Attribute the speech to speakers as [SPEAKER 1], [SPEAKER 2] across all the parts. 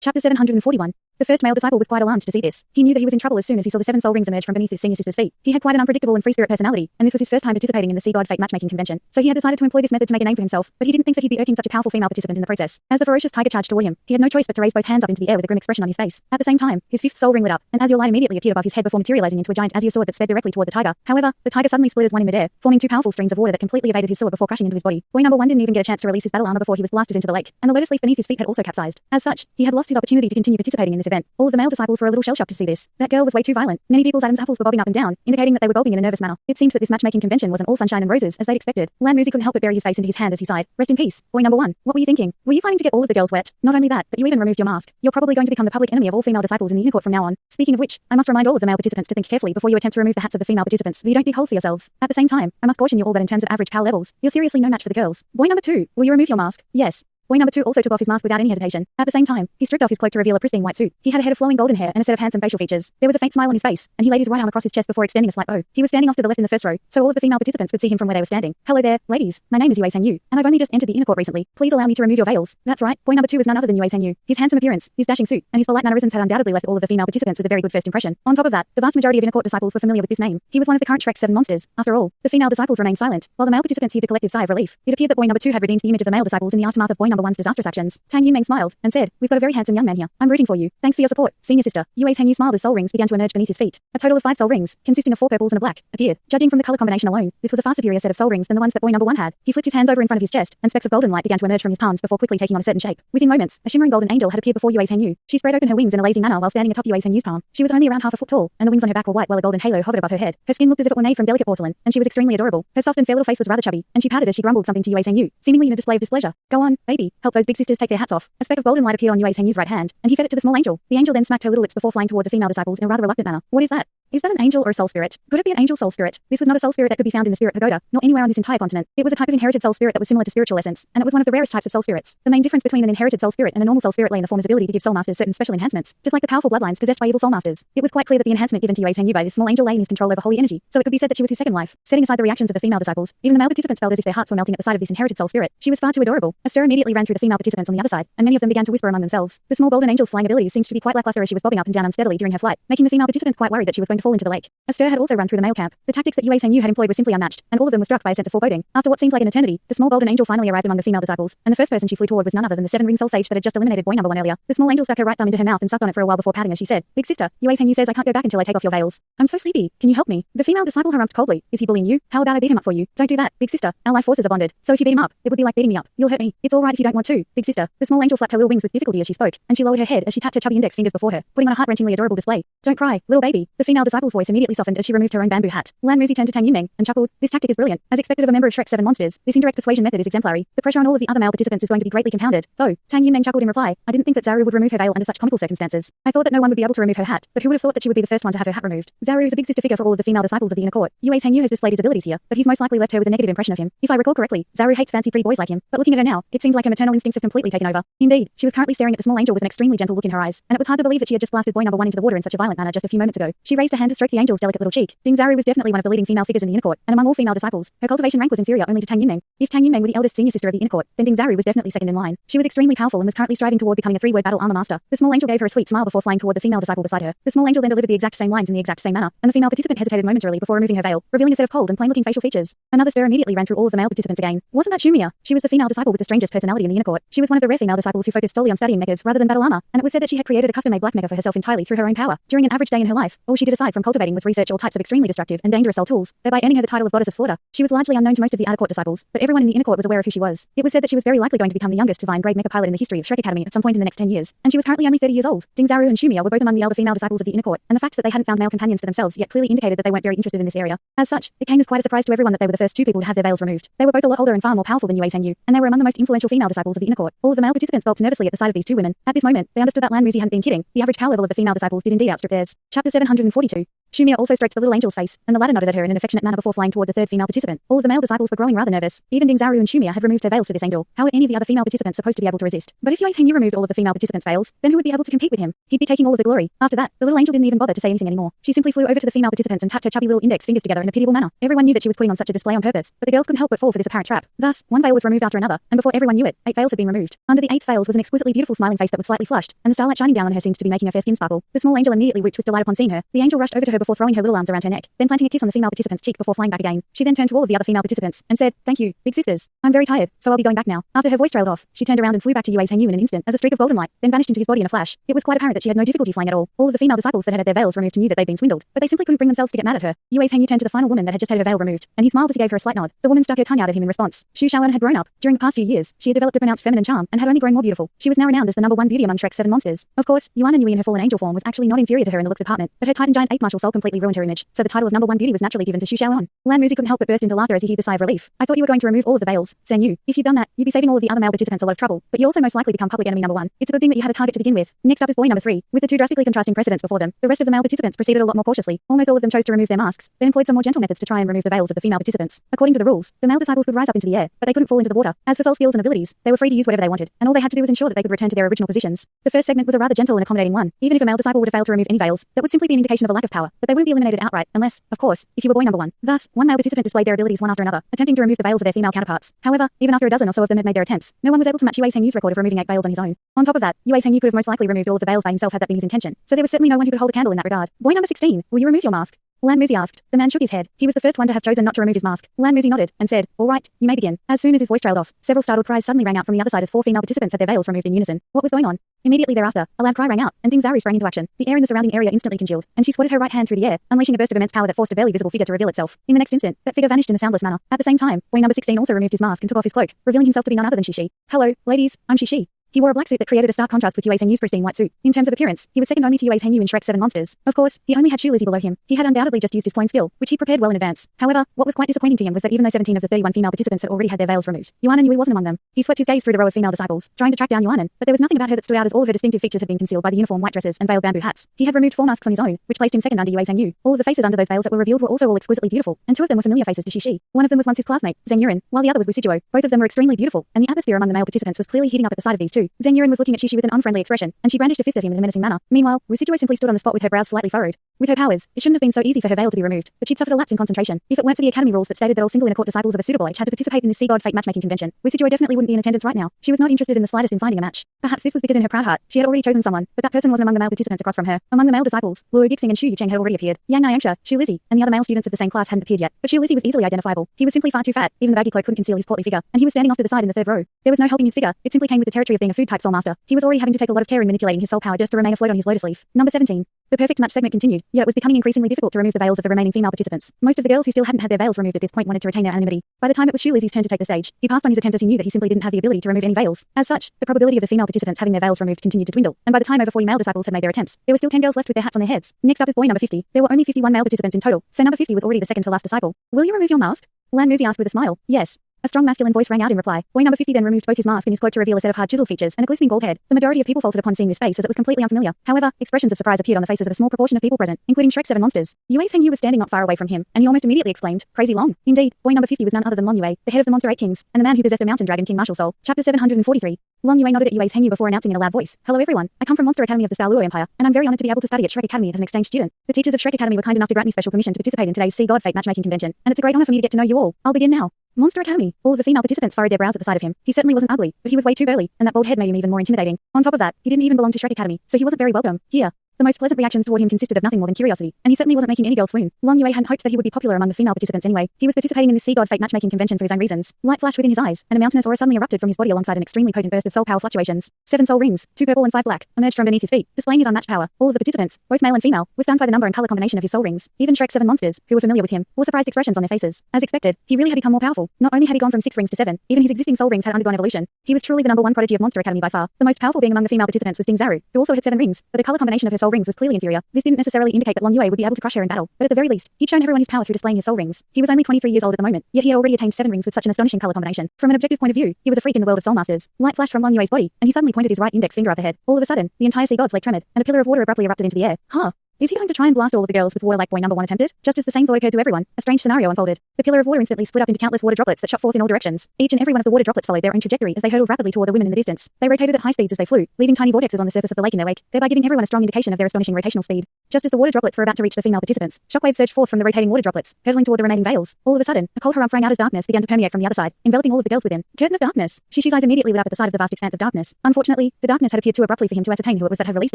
[SPEAKER 1] Chapter 741. The first male disciple was quite alarmed to see this. He knew that he was in trouble as soon as he saw the 7 soul rings emerge from beneath his senior sister's feet. He had quite an unpredictable and free-spirit personality, and this was his first time participating in the Sea God Fate matchmaking convention. So he had decided to employ this method to make a name for himself, but he didn't think that he'd be irking such a powerful female participant in the process. As the ferocious tiger charged toward him, he had no choice but to raise both hands up into the air with a grim expression on his face. At the same time, his 5th soul ring lit up, and azure light immediately appeared above his head before materializing into a giant azure sword that sped directly toward the tiger. However, the tiger suddenly split as one in midair, forming 2 powerful streams of water that completely evaded his sword before crashing into his body. Boy number 1 didn't even get a chance to release his battle armor before he was blasted into the lake, and the lotus leaf beneath his feet had also capsized. As such, he had lost his opportunity to continue participating in this event. All of the male disciples were a little shell-shocked to see this. That girl was way too violent. Many people's Adam's apples were bobbing up and down, indicating that they were gulping in a nervous manner. It seemed that this matchmaking convention wasn't all sunshine and roses as they'd expected. Lan Muzi couldn't help but bury his face into his hand as he sighed. Rest in peace, boy number 1. What were you thinking? Were you planning to get all of the girls wet? Not only that, but you even removed your mask. You're probably going to become the public enemy of all female disciples in the inner court from now on. Speaking of which, I must remind all of the male participants to think carefully before you attempt to remove the hats of the female participants so you don't dig holes for yourselves. At the same time, I must caution you all that in terms of average PAL levels, you're seriously no match for the girls. Boy number 2, will you remove your mask? Yes. Boy number 2 also took off his mask without any hesitation. At the same time, he stripped off his cloak to reveal a pristine white suit. He had a head of flowing golden hair and a set of handsome facial features. There was a faint smile on his face, and he laid his right arm across his chest before extending a slight bow. He was standing off to the left in the first row, so all of the female participants could see him from where they were standing. Hello there, ladies. My name is Yue Yu, and I've only just entered the inner court recently. Please allow me to remove your veils. That's right. Boy number 2 was none other than Yue Yu. His handsome appearance, his dashing suit, and his polite mannerisms had undoubtedly left all of the female participants with a very good first impression. On top of that, the vast majority of inner court disciples were familiar with this name. He was one of the current Shrek's 7 monsters. After all, the female disciples remained silent, while the male participants heaved a collective sigh of relief. It appeared that boy number 2 had redeemed the image of the male disciples in the aftermath of boy number 1's disastrous actions. Tang Wulin smiled and said, "We've got a very handsome young man here. I'm rooting for you. Thanks for your support, senior sister." Yue Yu smiled as soul rings began to emerge beneath his feet. A total of 5 soul rings, consisting of 4 purples and a black, appeared. Judging from the color combination alone, this was a far superior set of soul rings than the ones that boy number 1 had. He flicked his hands over in front of his chest, and specks of golden light began to emerge from his palms before quickly taking on a certain shape. Within moments, a shimmering golden angel had appeared before Yue Yu. She spread open her wings in a lazy manner while standing atop Yue Yu's palm. She was only around half a foot tall, and the wings on her back were white while a golden halo hovered above her head. Her skin looked as if it were made from delicate porcelain, and she was extremely adorable. Her soft and fair little face was rather chubby, and she pouted as she grumbled something to Yue Yu, seemingly in a display of displeasure. "Go on, baby, help those big sisters take their hats off." A speck of golden light appeared on Yue Yu's right hand, and he fed it to the small angel. The angel then smacked her little lips before flying toward the female disciples in a rather reluctant manner. "What is that? Is that an angel or a soul spirit? Could it be an angel soul spirit?" This was not a soul spirit that could be found in the spirit pagoda, nor anywhere on this entire continent. It was a type of inherited soul spirit that was similar to spiritual essence, and it was one of the rarest types of soul spirits. The main difference between an inherited soul spirit and a normal soul spirit lay in the form's ability to give soul masters certain special enhancements, just like the powerful bloodlines possessed by evil soul masters. It was quite clear that the enhancement given to Yue Yu by this small angel lay in his control over holy energy, so it could be said that she was his second life. Setting aside the reactions of the female disciples, even the male participants felt as if their hearts were melting at the sight of this inherited soul spirit. She was far too adorable. A stir immediately ran through the female participants on the other side, and many of them began to whisper among themselves. The small golden angel's flying abilities seemed to be quite lackluster as she was bobbing up and down unsteadily during her flight, making the female participants quite worried that she was going to fall into the lake. A stir had also run through the male camp. The tactics that Yue Yu had employed were simply unmatched, and all of them were struck by a sense of foreboding. After what seemed like an eternity, the small golden angel finally arrived among the female disciples, and the first person she flew toward was none other than the 7 ring soul sage that had just eliminated boy number 1 earlier. The small angel stuck her right thumb into her mouth and sucked on it for a while before pouting as she said, "Big sister, Yue Yu says I can't go back until I take off your veils. I'm so sleepy. Can you help me?" The female disciple harumphed coldly. "Is he bullying you? How about I beat him up for you?" "Don't do that, big sister. Our life forces are bonded. So if you beat him up, it would be like beating me up. You'll hurt me. It's all right if you don't want to, big sister." The small angel flapped her little wings with difficulty as she spoke, and she lowered her head as she tapped her chubby index fingers before her, putting on a heart-wrenchingly adorable display. "Don't cry, little baby." The female disciple's voice immediately softened as she removed her own bamboo hat. Lan Muzi turned to Tang Wulin and chuckled. "This tactic is brilliant. As expected of a member of Shrek's 7 monsters, this indirect persuasion method is exemplary. The pressure on all of the other male participants is going to be greatly compounded." "Oh," Tang Wulin chuckled in reply, "I didn't think that Zaru would remove her veil under such comical circumstances. I thought that no one would be able to remove her hat, but who would have thought that she would be the first one to have her hat removed?" Zaru is a big sister figure for all of the female disciples of the inner court. Yue Yu has displayed his abilities here, but he's most likely left her with a negative impression of him. If I recall correctly, Zaru hates fancy pretty boys like him, but looking at her now, it seems like her maternal instincts have completely taken over. Indeed, she was currently staring at the small angel with an extremely gentle look in her eyes, and it was hard to believe that she had just blasted boy number 1 into the water in such a violent manner just a few moments ago. She raised her hand to stroke the angel's delicate little cheek. Ding Zaru was definitely one of the leading female figures in the inner court, and among all female disciples, her cultivation rank was inferior only to Tang Wulin. If Tang Wulin were the eldest senior sister of the inner court, then Ding Zaru was definitely second in line. She was extremely powerful and was currently striving toward becoming a 3-word battle armor master. The small angel gave her a sweet smile before flying toward the female disciple beside her. The small angel then delivered the exact same lines in the exact same manner, and the female participant hesitated momentarily before removing her veil, revealing a set of cold and plain-looking facial features. Another stir immediately ran through all of the male participants again. Wasn't that Shumia? She was the female disciple with the strangest personality in the inner court. She was one of the rare female disciples who focused solely on studying mechas rather than battle armor, and it was said that she had created a custom-made black mecha for herself entirely through her own power. During an average day in her life, all she did aside from cultivating was research all types of extremely destructive and dangerous soul tools, thereby earning her the title of Goddess of Slaughter. She was largely unknown to most of the outer court disciples, but everyone in the inner court was aware of who she was. It was said that she was very likely going to become the youngest divine grade mecha pilot in the history of Shrek Academy at some point in the next 10 years, and she was currently only 30 years old. Ding Zaru and Shumia were both among the elder female disciples of the inner court, and the fact that they hadn't found male companions for themselves yet clearly indicated that they weren't very interested in this area. As such, it came as quite a surprise to everyone that they were the first 2 people to have their veils removed. They were both a lot older and far more powerful than Yue Yu, and they were among the most influential female disciples of the inner court. All of the male participants gulped nervously at the sight of these 2 women. At this moment, they understood that Lan Muzi hadn't been kidding. The average power level of the female disciples did indeed outstrip theirs. Chapter 742. Shumia also stroked the little angel's face, and the latter nodded at her in an affectionate manner before flying toward the third female participant. All of the male disciples were growing rather nervous. Even Ding Zaru and Shumia had removed their veils for this angel. How were any of the other female participants supposed to be able to resist? But if Yue Hengyu removed all of the female participants' veils, then who would be able to compete with him? He'd be taking all of the glory. After that, the little angel didn't even bother to say anything anymore. She simply flew over to the female participants and tapped her chubby little index fingers together in a pitiable manner. Everyone knew that she was putting on such a display on purpose, but the girls couldn't help but fall for this apparent trap. Thus, one veil was removed after another, and before everyone knew it, 8 veils had been removed. Under the 8th veils was an exquisitely beautiful smiling face that was slightly flushed, and the starlight shining down on her seemed to be making her fair skin sparkle. The small angel immediately whooped with delight upon seeing her. The angel rushed over to her before throwing her little arms around her neck, then planting a kiss on the female participant's cheek before flying back again. She then turned to all of the other female participants and said, "Thank you, big sisters. I'm very tired, so I'll be going back now." After her voice trailed off, she turned around and flew back to Yue Hengyu in an instant as a streak of golden light, then vanished into his body in a flash. It was quite apparent that she had no difficulty flying at all. All of the female disciples that had their veils removed knew that they'd been swindled, but they simply couldn't bring themselves to get mad at her. Yue Hengyu turned to the final woman that had just had her veil removed, and he smiled as he gave her a slight nod. The woman stuck her tongue out at him in response. Xu Shaoan had grown up. During the past few years, she had developed a pronounced feminine charm and had only grown more beautiful. She was now renowned as the #1 beauty among Shrek's 7 monsters. Of course, Yuan Yue in her fallen angel form was actually not inferior to her in the looks department, but her titan giant ape martial soul completely ruined her image, so the title of #1 beauty was naturally given to Xu Shaoan. Lan Muzi couldn't help but burst into laughter as he heaved a sigh of relief. "I thought you were going to remove all of the veils, Zheng Yu. If you'd done that, you'd be saving all of the other male participants a lot of trouble, but you also most likely become public enemy #1. It's a good thing that you had a target to begin with." Next up is boy number 3. With the two drastically contrasting precedents before them, the rest of the male participants proceeded a lot more cautiously. Almost all of them chose to remove their masks, then employed some more gentle methods to try and remove the veils of the female participants. According to the rules, the male disciples could rise up into the air, but they couldn't fall into the water. As for soul skills and abilities, they were free to use whatever they wanted, and all they had to do was ensure that they could return to their original positions. The first segment was a rather gentle and accommodating one. Even if a male disciple would have failed to remove any veils, that would simply be an indication of a lack of power, but they wouldn't be eliminated outright, unless, of course, if you were boy number 1. Thus, one male participant displayed their abilities one after another, attempting to remove the veils of their female counterparts. However, even after a dozen or so of them had made their attempts, no one was able to match Yue Hengyu's record of removing 8 veils on his own. On top of that, Yue Hengyu could have most likely removed all of the veils by himself had that been his intention, so there was certainly no one who could hold a candle in that regard. Boy number 16, will you remove your mask? Lan Muzi asked. The man shook his head. He was the first one to have chosen not to remove his mask. Lan Muzi nodded and said, "All right, you may begin." As soon as his voice trailed off, several startled cries suddenly rang out from the other side as 4 female participants had their veils removed in unison. What was going on? Immediately thereafter, a loud cry rang out, and Ding Zaru sprang into action. The air in the surrounding area instantly congealed, and she swatted her right hand through the air, unleashing a burst of immense power that forced a barely visible figure to reveal itself. In the next instant, that figure vanished in a soundless manner. At the same time, boy number 16 also removed his mask and took off his cloak, revealing himself to be none other than Shishi. "Hello, ladies, I'm Shishi." He wore a black suit that created a stark contrast with Yue Hengyu's pristine white suit. In terms of appearance, he was second only to Yue Hengyu in Shrek's 7 monsters. Of course, he only had Shu Lizzie below him. He had undoubtedly just used his clone skill, which he prepared well in advance. However, what was quite disappointing to him was that even though 17 of the 31 female participants had already had their veils removed, Yuan Yue wasn't among them. He swept his gaze through the row of female disciples, trying to track down Yuan, but there was nothing about her that stood out as all of her distinctive features had been concealed by the uniform white dresses and veiled bamboo hats. He had removed 4 masks on his own, which placed him second under Yue Hengyu. All of the faces under those veils that were revealed were also all exquisitely beautiful, and 2 of them were familiar faces to Shishi. One of them was once his classmate, Zheng Yuan, while the other was Wisujuo. Both of them were extremely beautiful, and the atmosphere among the male participants was clearly heating up at the sight of these two. Zheng Yuan was looking at Shishi with an unfriendly expression, and she brandished a fist at him in a menacing manner. Meanwhile, Wisujuo simply stood on the spot with her brows slightly furrowed. With her powers, it shouldn't have been so easy for her veil to be removed, but she'd suffered a lapse in concentration. If it weren't for the academy rules that stated that all single inner court disciples of a pseudo-boy had to participate in the Sea God Fate matchmaking convention, Wisujuo definitely wouldn't be in attendance right now. She was not interested in the slightest in finding a match. Perhaps this was because in her proud heart, she had already chosen someone, but that person wasn't among the male participants across from her. Among the male disciples, Luo Gixing and Shu Yucheng had already appeared. Yang Niangsha, Shu Lizzie, and the other male students of the same class hadn't appeared yet, but Shu Lizzie was easily identifiable. He was simply far too fat, even the baggy cloak couldn't conceal his portly figure, and he was standing off to the side in the 3rd row. There was no helping his figure, it simply came with the territory of being a food-type soul master. He was already having to take a lot of care in manipulating his soul power just to remain afloat on his lotus leaf. Number 17. The perfect match segment continued, yet it was becoming increasingly difficult to remove the veils of the remaining female participants. Most of the girls who still hadn't had their veils removed at this point wanted to retain their anonymity. By the time it was Shu Lizzie's turn to take the stage, he passed on his attempt as he knew that he simply didn't have the ability to remove any veils. As such, the probability of the female participants having their veils removed continued to dwindle, and by the time over 40 male disciples had made their attempts, there were still 10 girls left with their hats on their heads. Next up is boy number 50. There were only 51 male participants in total, so number 50 was already the second to last disciple. "Will you remove your mask?" Lan Muzi asked with a smile. "Yes." A strong masculine voice rang out in reply. Boy number 50 then removed both his mask and his cloak to reveal a set of hard chiseled features and a glistening bald head. The majority of people faltered upon seeing this face as it was completely unfamiliar. However, expressions of surprise appeared on the faces of a small proportion of people present, including Shrek's 7 monsters. Yue Hengyu was standing not far away from him, and he almost immediately exclaimed, "Crazy Long." Indeed, boy number 50 was none other than Long Yue, the head of the Monster 8 Kings, and the man who possessed a mountain dragon king martial soul. Chapter 743. Long Yue nodded at Yue Hengyu before announcing in a loud voice, "Hello everyone, I come from Monster Academy of the Douluo Empire, and I'm very honored to be able to study at Shrek Academy as an exchange student. The teachers of Shrek Academy were kind enough to grant me special permission to participate in today's Sea God Fate matchmaking convention, and it's a great honor for me to get to know you all. I'll begin now." Monster Academy. All of the female participants furrowed their brows at the sight of him. He certainly wasn't ugly, but he was way too burly, and that bald head made him even more intimidating. On top of that, he didn't even belong to Shrek Academy, so he wasn't very welcome here. The most pleasant reactions toward him consisted of nothing more than curiosity, and he certainly wasn't making any girl swoon. Long Yue hadn't hoped that he would be popular among the female participants anyway. He was participating in the Sea God Fate matchmaking convention for his own reasons. Light flashed within his eyes, and a mountainous aura suddenly erupted from his body alongside an extremely potent burst of soul power fluctuations. 7 soul rings, 2 purple and 5 black, emerged from beneath his feet, displaying his unmatched power. All of the participants, both male and female, were stunned by the number and color combination of his soul rings. Even Shrek's 7 monsters, who were familiar with him, wore surprised expressions on their faces. As expected, he really had become more powerful. Not only had he gone from 6 rings to 7, even his existing soul rings had undergone evolution. He was truly the #1 prodigy of Monster Academy by far. The most powerful being among the female participants was Ding Zaru, who also had 7 rings, but the color combination of her soul rings was clearly inferior. This didn't necessarily indicate that Long Yue would be able to crush her in battle, but at the very least, he'd shown everyone his power through displaying his soul rings. He was only 23 years old at the moment, yet he had already attained 7 rings with such an astonishing color combination. From an objective point of view, he was a freak in the world of soul masters. Light flashed from Long Yue's body, and he suddenly pointed his right index finger up ahead. All of a sudden, the entire sea god's lake trembled, and a pillar of water abruptly erupted into the air. Huh. Is he going to try and blast all of the girls with water like boy number 1 attempted? Just as the same thought occurred to everyone, a strange scenario unfolded. The pillar of water instantly split up into countless water droplets that shot forth in all directions. Each and every one of the water droplets followed their own trajectory as they hurtled rapidly toward the women in the distance. They rotated at high speeds as they flew, leaving tiny vortexes on the surface of the lake in their wake, thereby giving everyone a strong indication of their astonishing rotational speed. Just as the water droplets were about to reach the female participants, shockwaves surged forth from the rotating water droplets, hurtling toward the remaining veils. All of a sudden, a cold harum rang out as darkness began to permeate from the other side, enveloping all of the girls within. Curtain of darkness. Shishi's eyes immediately lit up at the sight of the vast expanse of darkness. Unfortunately, the darkness had appeared too abruptly for him to ascertain who it was that had released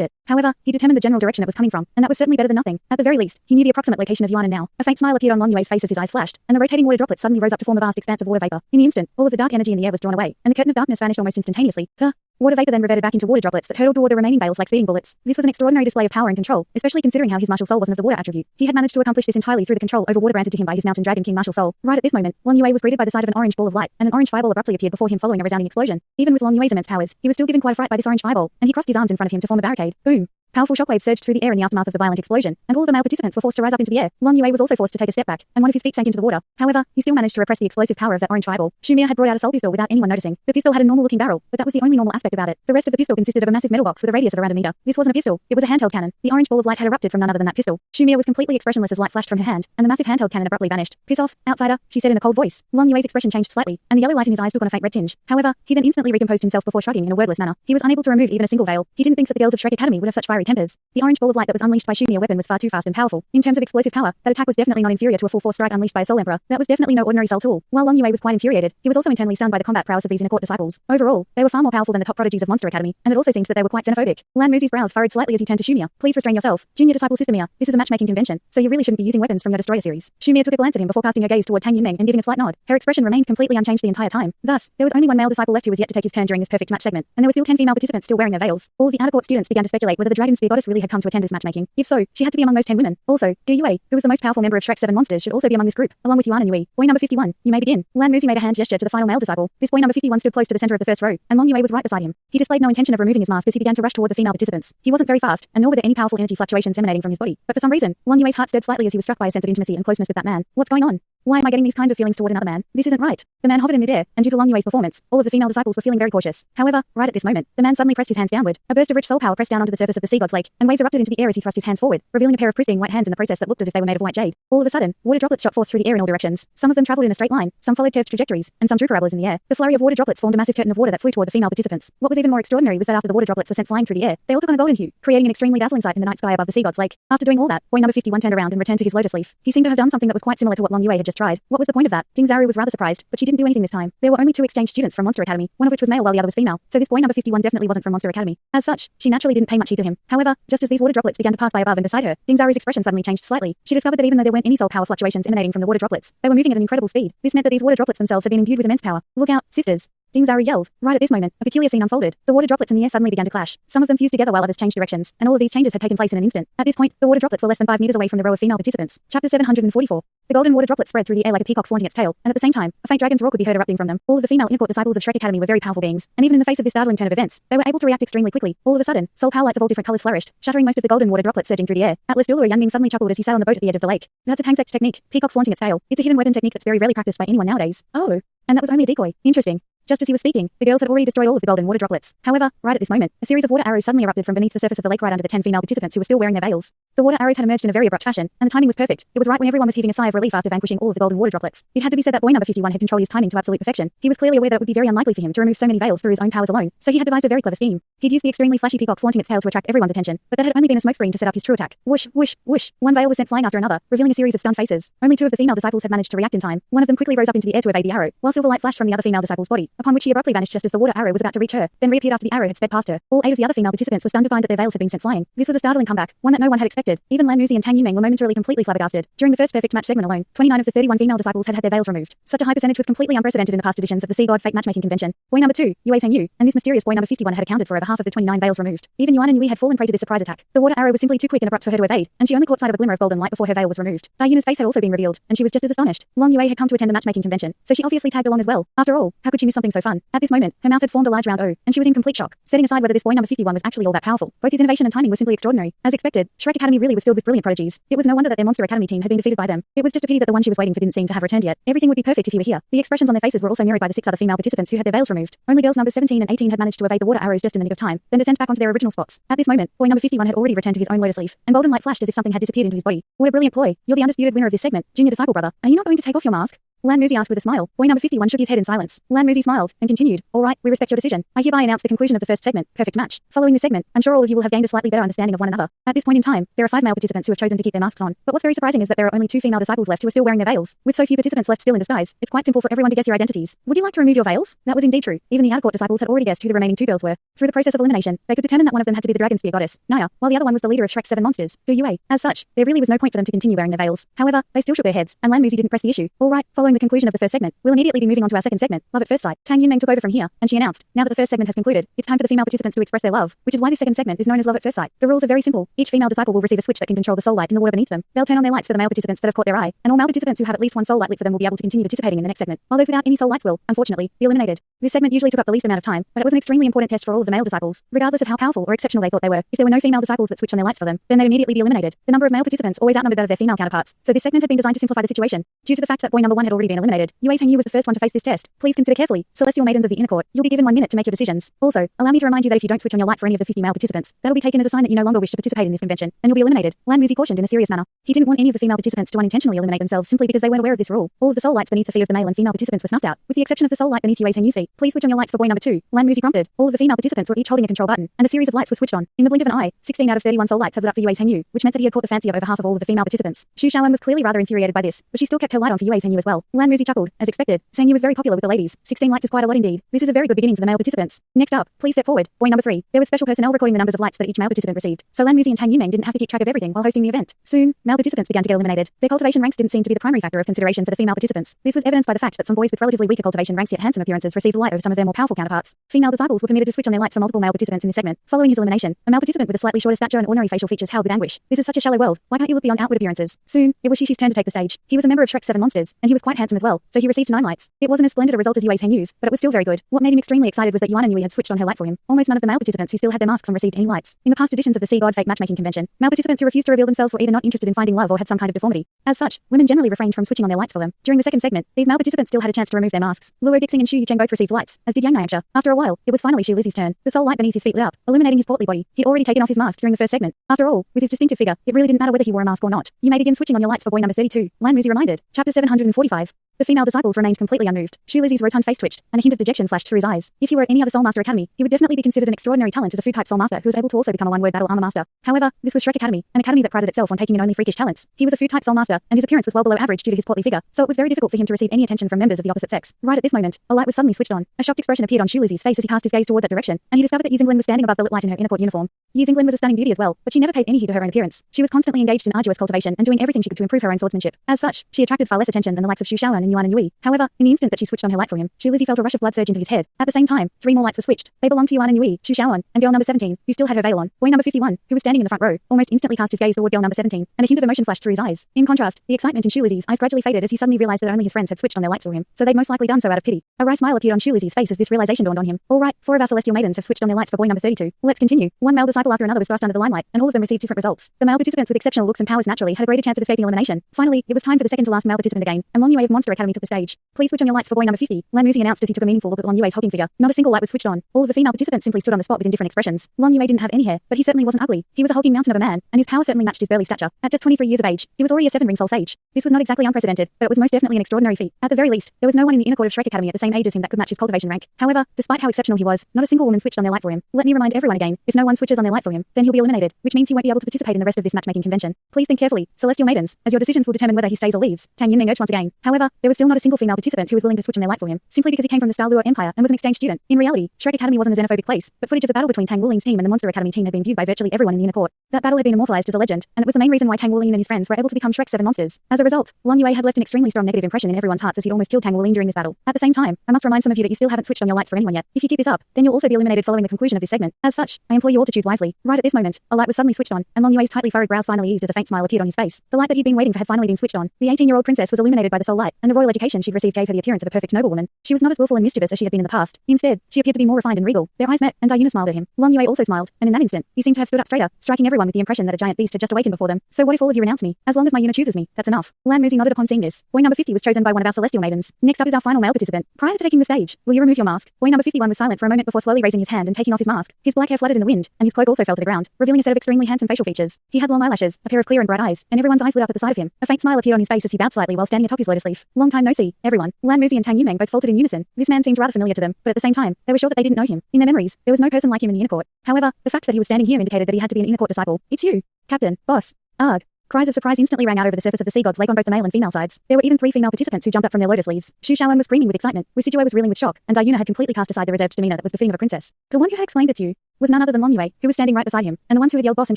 [SPEAKER 1] it. However, he determined the general direction it was coming from, and that was certainly better than nothing. At the very least, he knew the approximate location of Yuan, and now a faint smile appeared on Long Yue's face as his eyes flashed, and the rotating water droplets suddenly rose up to form a vast expanse of water vapor. In the instant, all of the dark energy in the air was drawn away, and the curtain of darkness vanished almost instantaneously. The water vapor then reverted back into water droplets that hurtled toward the remaining veils like speeding bullets. This was an extraordinary display of power and control, especially considering how his martial soul wasn't of the water attribute. He had managed to accomplish this entirely through the control over water granted to him by his mountain dragon king martial soul. Right at this moment, Long Yue was greeted by the sight of an orange ball of light, and an orange fireball abruptly appeared before him following a resounding explosion. Even with Long Yue's immense powers, he was still given quite a fright by this orange fireball, and he crossed his arms in front of him to form a barricade. Boom! Powerful shockwaves surged through the air in the aftermath of the violent explosion, and all of the male participants were forced to rise up into the air. Long Yue was also forced to take a step back, and one of his feet sank into the water. However, he still managed to repress the explosive power of that orange fireball. Shumir had brought out a soul pistol without anyone noticing. The pistol had a normal-looking barrel, but that was the only normal aspect about it. The rest of the pistol consisted of a massive metal box with a radius of around a meter. This wasn't a pistol, it was a handheld cannon. The orange ball of light had erupted from none other than that pistol. Shumir was completely expressionless as light flashed from her hand, and the massive handheld cannon abruptly vanished. Piss off, outsider, she said in a cold voice. Long Yue's expression changed slightly, and the yellow light in his eyes took on a faint red tinge. However, he then instantly recomposed himself before shrugging in a wordless manner. He was unable to remove even a single veil. He didn't think that the girls of Shrek Academy would have such fiery tempers. The orange ball of light that was unleashed by Shumir weapon was far too fast and powerful. In terms of explosive power, that attack was definitely not inferior to a full force strike unleashed by a Soul Emperor. That was definitely no ordinary soul tool. While Long Yue was quite infuriated, he was also internally stunned by the combat prowess of these inner court disciples. Overall, they were far more powerful than the top prodigies of Monster Academy, and it also seemed that they were quite xenophobic. Lan Muzi's brows furrowed slightly as he turned to Shumir. Please restrain yourself. Junior disciple Sister Mia, this is a matchmaking convention, so you really shouldn't be using weapons from your Destroyer series. Shumir took a glance at him before casting her gaze toward Tang Yimeng and giving a slight nod. Her expression remained completely unchanged the entire time. Thus, there was only one male disciple left who was yet to take his turn during this perfect match segment, and there were still 10 female participants still wearing their veils. All of the outer court students began to speculate whether the Dragon Spear Goddess really had come to attend this matchmaking. If so, she had to be among those 10 women. Also, Gu Yue, who was the most powerful member of Shrek's 7 monsters, should also be among this group, along with Yuan and Yui. Boy number 51, you may begin. Lan Muzi made a hand gesture to the final male disciple. This boy number 51 stood close to the center of the first row, and Long Yue was right beside him. He displayed no intention of removing his mask as he began to rush toward the female participants. He wasn't very fast, and nor were there any powerful energy fluctuations emanating from his body. But for some reason, Long Yue's heart stirred slightly as he was struck by a sense of intimacy and closeness with that man. What's going on? Why am I getting these kinds of feelings toward another man? This isn't right. The man hovered in midair, and due to Long Yue's performance, all of the female disciples were feeling very cautious. However, right at this moment, the man suddenly pressed his hands downward. A burst of rich soul power pressed down onto the surface of the sea god's lake, and waves erupted into the air as he thrust his hands forward, revealing a pair of pristine white hands in the process that looked as if they were made of white jade. All of a sudden, water droplets shot forth through the air in all directions. Some of them traveled in a straight line, some followed curved trajectories, and some drew parabolas in the air. The flurry of water droplets formed a massive curtain of water that flew toward the female participants. What was even more extraordinary was that after the water droplets were sent flying through the air, they all took on a golden hue, creating an extremely dazzling sight in the night sky above the sea god's lake. After doing all that, boy number 51 turned around and returned to his lotus leaf. He seemed to have done something that was quite similar to what Long Yue had just tried. What was the point of that? Ding Zaru was rather surprised, but she didn't do anything this time. There were only 2 exchange students from Monster Academy, one of which was male while the other was female, so this boy number 51 definitely wasn't from Monster Academy. As such, she naturally didn't pay much heed to him. However, just as these water droplets began to pass by above and beside her, Ding Zaru's expression suddenly changed slightly. She discovered that even though there weren't any soul power fluctuations emanating from the water droplets, they were moving at an incredible speed. This meant that these water droplets themselves had been imbued with immense power. Look out, sisters! Ding Zaru yelled. Right at this moment, a peculiar scene unfolded. The water droplets in the air suddenly began to clash. Some of them fused together while others changed directions, and all of these changes had taken place in an instant. At this point, the water droplets were less than 5 meters away from the row of female participants. Chapter 744. The golden water droplets spread through the air like a peacock flaunting its tail, and at the same time, a faint dragon's roar could be heard erupting from them. All of the female inner court disciples of Shrek Academy were very powerful beings, and even in the face of this startling turn of events, they were able to react extremely quickly. All of a sudden, soul power lights of all different colors flourished, shattering most of the golden water droplets surging through the air. Atlas Douluo Yanming suddenly chuckled as he sat on the boat at the edge of the lake. That's a Tang's technique, peacock flaunting its tail. It's a hidden weapon technique that's very rarely practiced by anyone nowadays. Oh. And that was only a decoy. Interesting. Just as he was speaking, the girls had already destroyed all of the golden water droplets. However, right at this moment, a series of water arrows suddenly erupted from beneath the surface of the lake right under the 10 female participants who were still wearing their veils. The water arrows had emerged in a very abrupt fashion, and the timing was perfect. It was right when everyone was heaving a sigh of relief after vanquishing all of the golden water droplets. It had to be said that boy number 51 had controlled his timing to absolute perfection. He was clearly aware that it would be very unlikely for him to remove so many veils through his own powers alone, so he had devised a very clever scheme. He'd used the extremely flashy peacock flaunting its tail to attract everyone's attention, but that had only been a smokescreen to set up his true attack. Whoosh, whoosh, whoosh. One veil was sent flying after another, revealing a series of stunned faces. Only 2 of the female disciples had managed to react in time. One of them quickly rose up into the air to evade the arrow, while silver light flashed from the other female disciple's body, upon which she abruptly vanished just as the water arrow was about to reach her, then reappeared after the arrow had sped past her. All 8 of the other female participants were stunned to find that their veils had been sent flying. This was a startling comeback, one that no one had expected. Even Lan Muzi and Tang Yimeng were momentarily completely flabbergasted. During the first perfect match segment alone, 29 of the 31 female disciples had their veils removed. Such a high percentage was completely unprecedented in the past editions of the Sea God Fate matchmaking convention. Boy number 2, Yue Sengyu, and this mysterious boy number 51 had accounted for over half of the 29 veils removed. Even Yuan and Yui had fallen prey to this surprise attack. The water arrow was simply too quick and abrupt for her to evade, and she only caught sight of a glimmer of golden light before her veil was removed. Diana's face had also been revealed, and she was just as astonished. Long Yue had come to attend the matchmaking convention, so she obviously tagged along as well. After all, how could she miss something something so fun. At this moment, her mouth had formed a large round O, and she was in complete shock, setting aside whether this boy number 51 was actually all that powerful. Both his innovation and timing were simply extraordinary. As expected, Shrek Academy really was filled with brilliant prodigies. It was no wonder that their Monster Academy team had been defeated by them. It was just a pity that the one she was waiting for didn't seem to have returned yet. Everything would be perfect if he were here. The expressions on their faces were also mirrored by the 6 other female participants who had their veils removed. Only girls numbers 17 and 18 had managed to evade the water arrows just in the nick of time, then descend back onto their original spots. At this moment, boy number 51 had already returned to his own lotus leaf, and golden light flashed as if something had disappeared into his body. What a brilliant ploy. You're the undisputed winner of this segment, junior disciple brother. Are you not going to take off your mask? Lan Muzi asked with a smile. Boy number 51 shook his head in silence. Lan Muzi smiled and continued. All right, we respect your decision. I hereby announce the conclusion of the first segment, Perfect Match. Following this segment, I'm sure all of you will have gained a slightly better understanding of one another. At this point in time, there are 5 male participants who have chosen to keep their masks on. But what's very surprising is that there are only 2 female disciples left who are still wearing their veils. With so few participants left still in disguise, it's quite simple for everyone to guess your identities. Would you like to remove your veils? That was indeed true. Even the out-of-court disciples had already guessed who the remaining 2 girls were. Through the process of elimination, they could determine that one of them had to be the dragon spear goddess, Naya, while the other one was the leader of Shrek's 7 monsters, Douluo. As such, there really was no point for them to continue wearing their veils. However, they still shook their heads, and Lan Muzi didn't press the issue. All right, following the conclusion of the first segment, we'll immediately be moving on to our second segment, Love at First Sight. Tang Wulin took over from here, and she announced, now that the first segment has concluded, it's time for the female participants to express their love, which is why this second segment is known as Love at First Sight. The rules are very simple. Each female disciple will receive a switch that can control the soul light in the water beneath them. They'll turn on their lights for the male participants that have caught their eye, and all male participants who have at least one soul light lit for them will be able to continue participating in the next segment, while those without any soul lights will, unfortunately, be eliminated. This segment usually took up the least amount of time, but it was an extremely important test for all of the male disciples, regardless of how powerful or exceptional they thought they were. If there were no female disciples that switched on their lights for them, then they'd immediately be eliminated. The number of male participants always outnumbered that of their female counterparts, so this segment had been designed to simplify the situation. Due to the fact that boy number 1 had already been eliminated, Tang was the first one to face this test. Please consider carefully, celestial maidens of the inner court. You'll be given 1 minute to make your decisions. Also, allow me to remind you that if you don't switch on your light for any of the 50 male participants, that'll be taken as a sign that you no longer wish to participate in this convention, and you'll be eliminated. Lan Muzi cautioned in a serious manner. He didn't want any of the female participants to unintentionally eliminate themselves simply because they weren't aware of this rule. All of the soul lights beneath the feet of the male and female participants were snuffed out, with the exception of the soul light beneath Tang's feet. Please switch on your lights for boy number 2. Lan Muzi prompted. All of the female participants were each holding a control button, and a series of lights were switched on. In the blink of an eye, 16 out of 31 soul lights had lit up for Tang, which meant that he had caught the fancy of over half of all of the female participants. Xu Shaoan was clearly rather infuriated by this, but she still kept her light on for Tang as well. Lan Muzi chuckled. As expected, Tang was very popular with the ladies. 16 lights is quite a lot indeed. This is a very good beginning for the male participants. Next up, please step forward. Boy number 3. There was special personnel recording the numbers of lights that each male participant received, so Lan Muzi and Tang didn't have to keep track of everything while hosting the event. Soon, male participants began to get eliminated. Their cultivation ranks didn't seem to be the primary factor of consideration for the female participants. This was evidenced by the fact that some boys with relatively weaker cultivation ranks yet handsome appearances received light over some of their more powerful counterparts. Female disciples were permitted to switch on their lights for multiple male participants in this segment. Following his elimination, a male participant with a slightly shorter stature and ordinary facial features howled with anguish. This is such a shallow world. Why can't you look beyond outward appearances? Soon, it was Shishi's turn to take the stage. He was a member of Shrek's 7 monsters, and he was quite handsome as well, so he received 9 lights. It wasn't as splendid a result as Tang's, but it was still very good. What made him extremely excited was that Yui had switched on her light for him. Almost none of the male participants who still had their masks on received any lights. In the past editions of the Sea God Fate matchmaking convention, male participants who refused to reveal themselves were either not interested in finding love or had some kind of deformity. As such, women generally refrained from switching on their lights for them. During the second segment, these male participants still had a chance to remove their masks. Luo Dixing and Xu Yicheng both received lights, as did Yang Nyangsha. After a while, it was finally Xu Lizzie's turn. The soul light beneath his feet lit up, illuminating his portly body. He'd already taken off his mask during the first segment. After all, with his distinctive figure, it really didn't matter whether he wore a mask or not. You may begin switching on your lights for boy number 32. Lan Muzi reminded. Chapter 745. The female disciples remained completely unmoved. Xu Lizzie's rotund face twitched, and a hint of dejection flashed through his eyes. If he were at any other Soul Master Academy, he would definitely be considered an extraordinary talent as a food-type Soul Master who was able to also become a one-word battle armor master. However, this was Shrek Academy, an academy that prided itself on taking in only freakish talents. He was a food-type Soul Master, and his appearance was well below average due to his portly figure, so it was very difficult for him to receive any attention from members of the opposite sex. Right at this moment, a light was suddenly switched on. A shocked expression appeared on Xu Lizzie's face as he cast his gaze toward that direction, and he discovered that Yizinglin was standing above the lit light in her inner court uniform. Yizinglin was a stunning beauty as well, but she never paid any heed to her own appearance. She was constantly engaged in arduous cultivation and doing everything she could to improve her own swordsmanship. As such, she attracted far less attention than the likes of Xu Shaoan and Yuan and Yui. However, in the instant that she switched on her light for him, Xu Lizzie felt a rush of blood surge into his head. At the same time, 3 more lights were switched. They belonged to Yuan and Yui, Xu Shaoan, and girl number 17, who still had her veil on. Boy number 51, who was standing in the front row, almost instantly cast his gaze toward girl number 17, and a hint of emotion flashed through his eyes. In contrast, the excitement in Xu Lizzie's eyes gradually faded as he suddenly realized that only his friends had switched on their lights for him, so they'd most likely done so out of pity. A wry smile appeared on Xu Lizzie's face as this realization dawned on him. All right, 4 of our celestial maidens have switched on their lights for boy number 32. Let's continue. One male disciple after another was thrust under the limelight, and all of them received different results. The male participants with exceptional looks and powers naturally had a greater chance of escaping elimination. Finally, it was time for the second to last male participant again, and Long Yue of Monster Academy took the stage. Please switch on your lights for boy number 50. Lan Muzi announced as he took a meaningful look at Long Yue's hulking figure. Not a single light was switched on. All of the female participants simply stood on the spot with indifferent expressions. Long Yue didn't have any hair, but he certainly wasn't ugly. He was a hulking mountain of a man, and his power certainly matched his burly stature. At just 23 years of age, he was already a 7-ring soul sage. This was not exactly unprecedented, but it was most definitely an extraordinary feat. At the very least, there was no one in the inner court of Shrek Academy at the same age as him that could match his cultivation rank. However, despite how exceptional he was, not a single woman switched on their light for him. Let me remind everyone again, if no one switches on their light for him, then he'll be eliminated, which means he won't be able to participate in the rest of this matchmaking convention. Please think carefully, celestial maidens, as your decisions will determine whether he stays or leaves. Tang Yunming urged once again. However, there was still not a single female participant who was willing to switch on their light for him, simply because he came from the Douluo Empire and was an exchange student. In reality, Shrek Academy wasn't a xenophobic place, but footage of the battle between Tang Wulin's team and the Monster Academy team had been viewed by virtually everyone in the inner court. That battle had been immortalized as a legend, and it was the main reason why Tang Wulin and his friends were able to become Shrek's 7 monsters. As a result, Long Yue had left an extremely strong negative impression in everyone's hearts as he'd almost killed Tang Wulin during this battle. At the same time, I must remind some of you that you still haven't switched on your lights for anyone yet. If you keep this up, then you'll also be eliminated following the conclusion of this segment. As such, I implore you all to choose wisely. Right at this moment, a light was suddenly switched on, and Long Yue's tightly furrowed brows finally eased as a faint smile appeared on his face. The light that he'd been waiting for had finally been switched on. The 18-year-old princess was illuminated by the soul light, and the the royal education she'd received gave her the appearance of a perfect noblewoman. She was not as willful and mischievous as she had been in the past. Instead, she appeared to be more refined and regal. Their eyes met, and Dou smiled at him. Long Yue also smiled, and in that instant, he seemed to have stood up straighter, striking everyone with the impression that a giant beast had just awakened before them. So what if all of you renounce me? As long as my Yuna chooses me, that's enough. Lan Muzi nodded upon seeing this. Boy number 50 was chosen by one of our celestial maidens. Next up is our final male participant. Prior to taking the stage, will you remove your mask? Boy number 51 was silent for a moment before slowly raising his hand and taking off his mask. His black hair fluttered in the wind, and his cloak also fell to the ground, revealing a set of extremely handsome facial features. He had long eyelashes, a pair of clear and bright eyes, and everyone's eyes lit up at the sight of him. A faint smile appeared on his face as he bowed slightly while standing atop his lotus leaf. Long time no see, everyone. Lan Muzi and Tang Yunmeng both faltered in unison. This man seemed rather familiar to them, but at the same time, they were sure that they didn't know him. In their memories, there was no person like him in the inner court. However, the fact that he was standing here indicated that he had to be an inner court disciple. It's you, Captain, boss. Arg. Cries of surprise instantly rang out over the surface of the sea god's lake on both the male and female sides. There were even 3 female participants who jumped up from their lotus leaves. Xu Shaoan was screaming with excitement, Wisijue was reeling with shock, and Dayuna had completely cast aside the reserved demeanor that was befitting of a princess. The one who had explained it to you was none other than Long Yue, who was standing right beside him, and the ones who had yelled boss and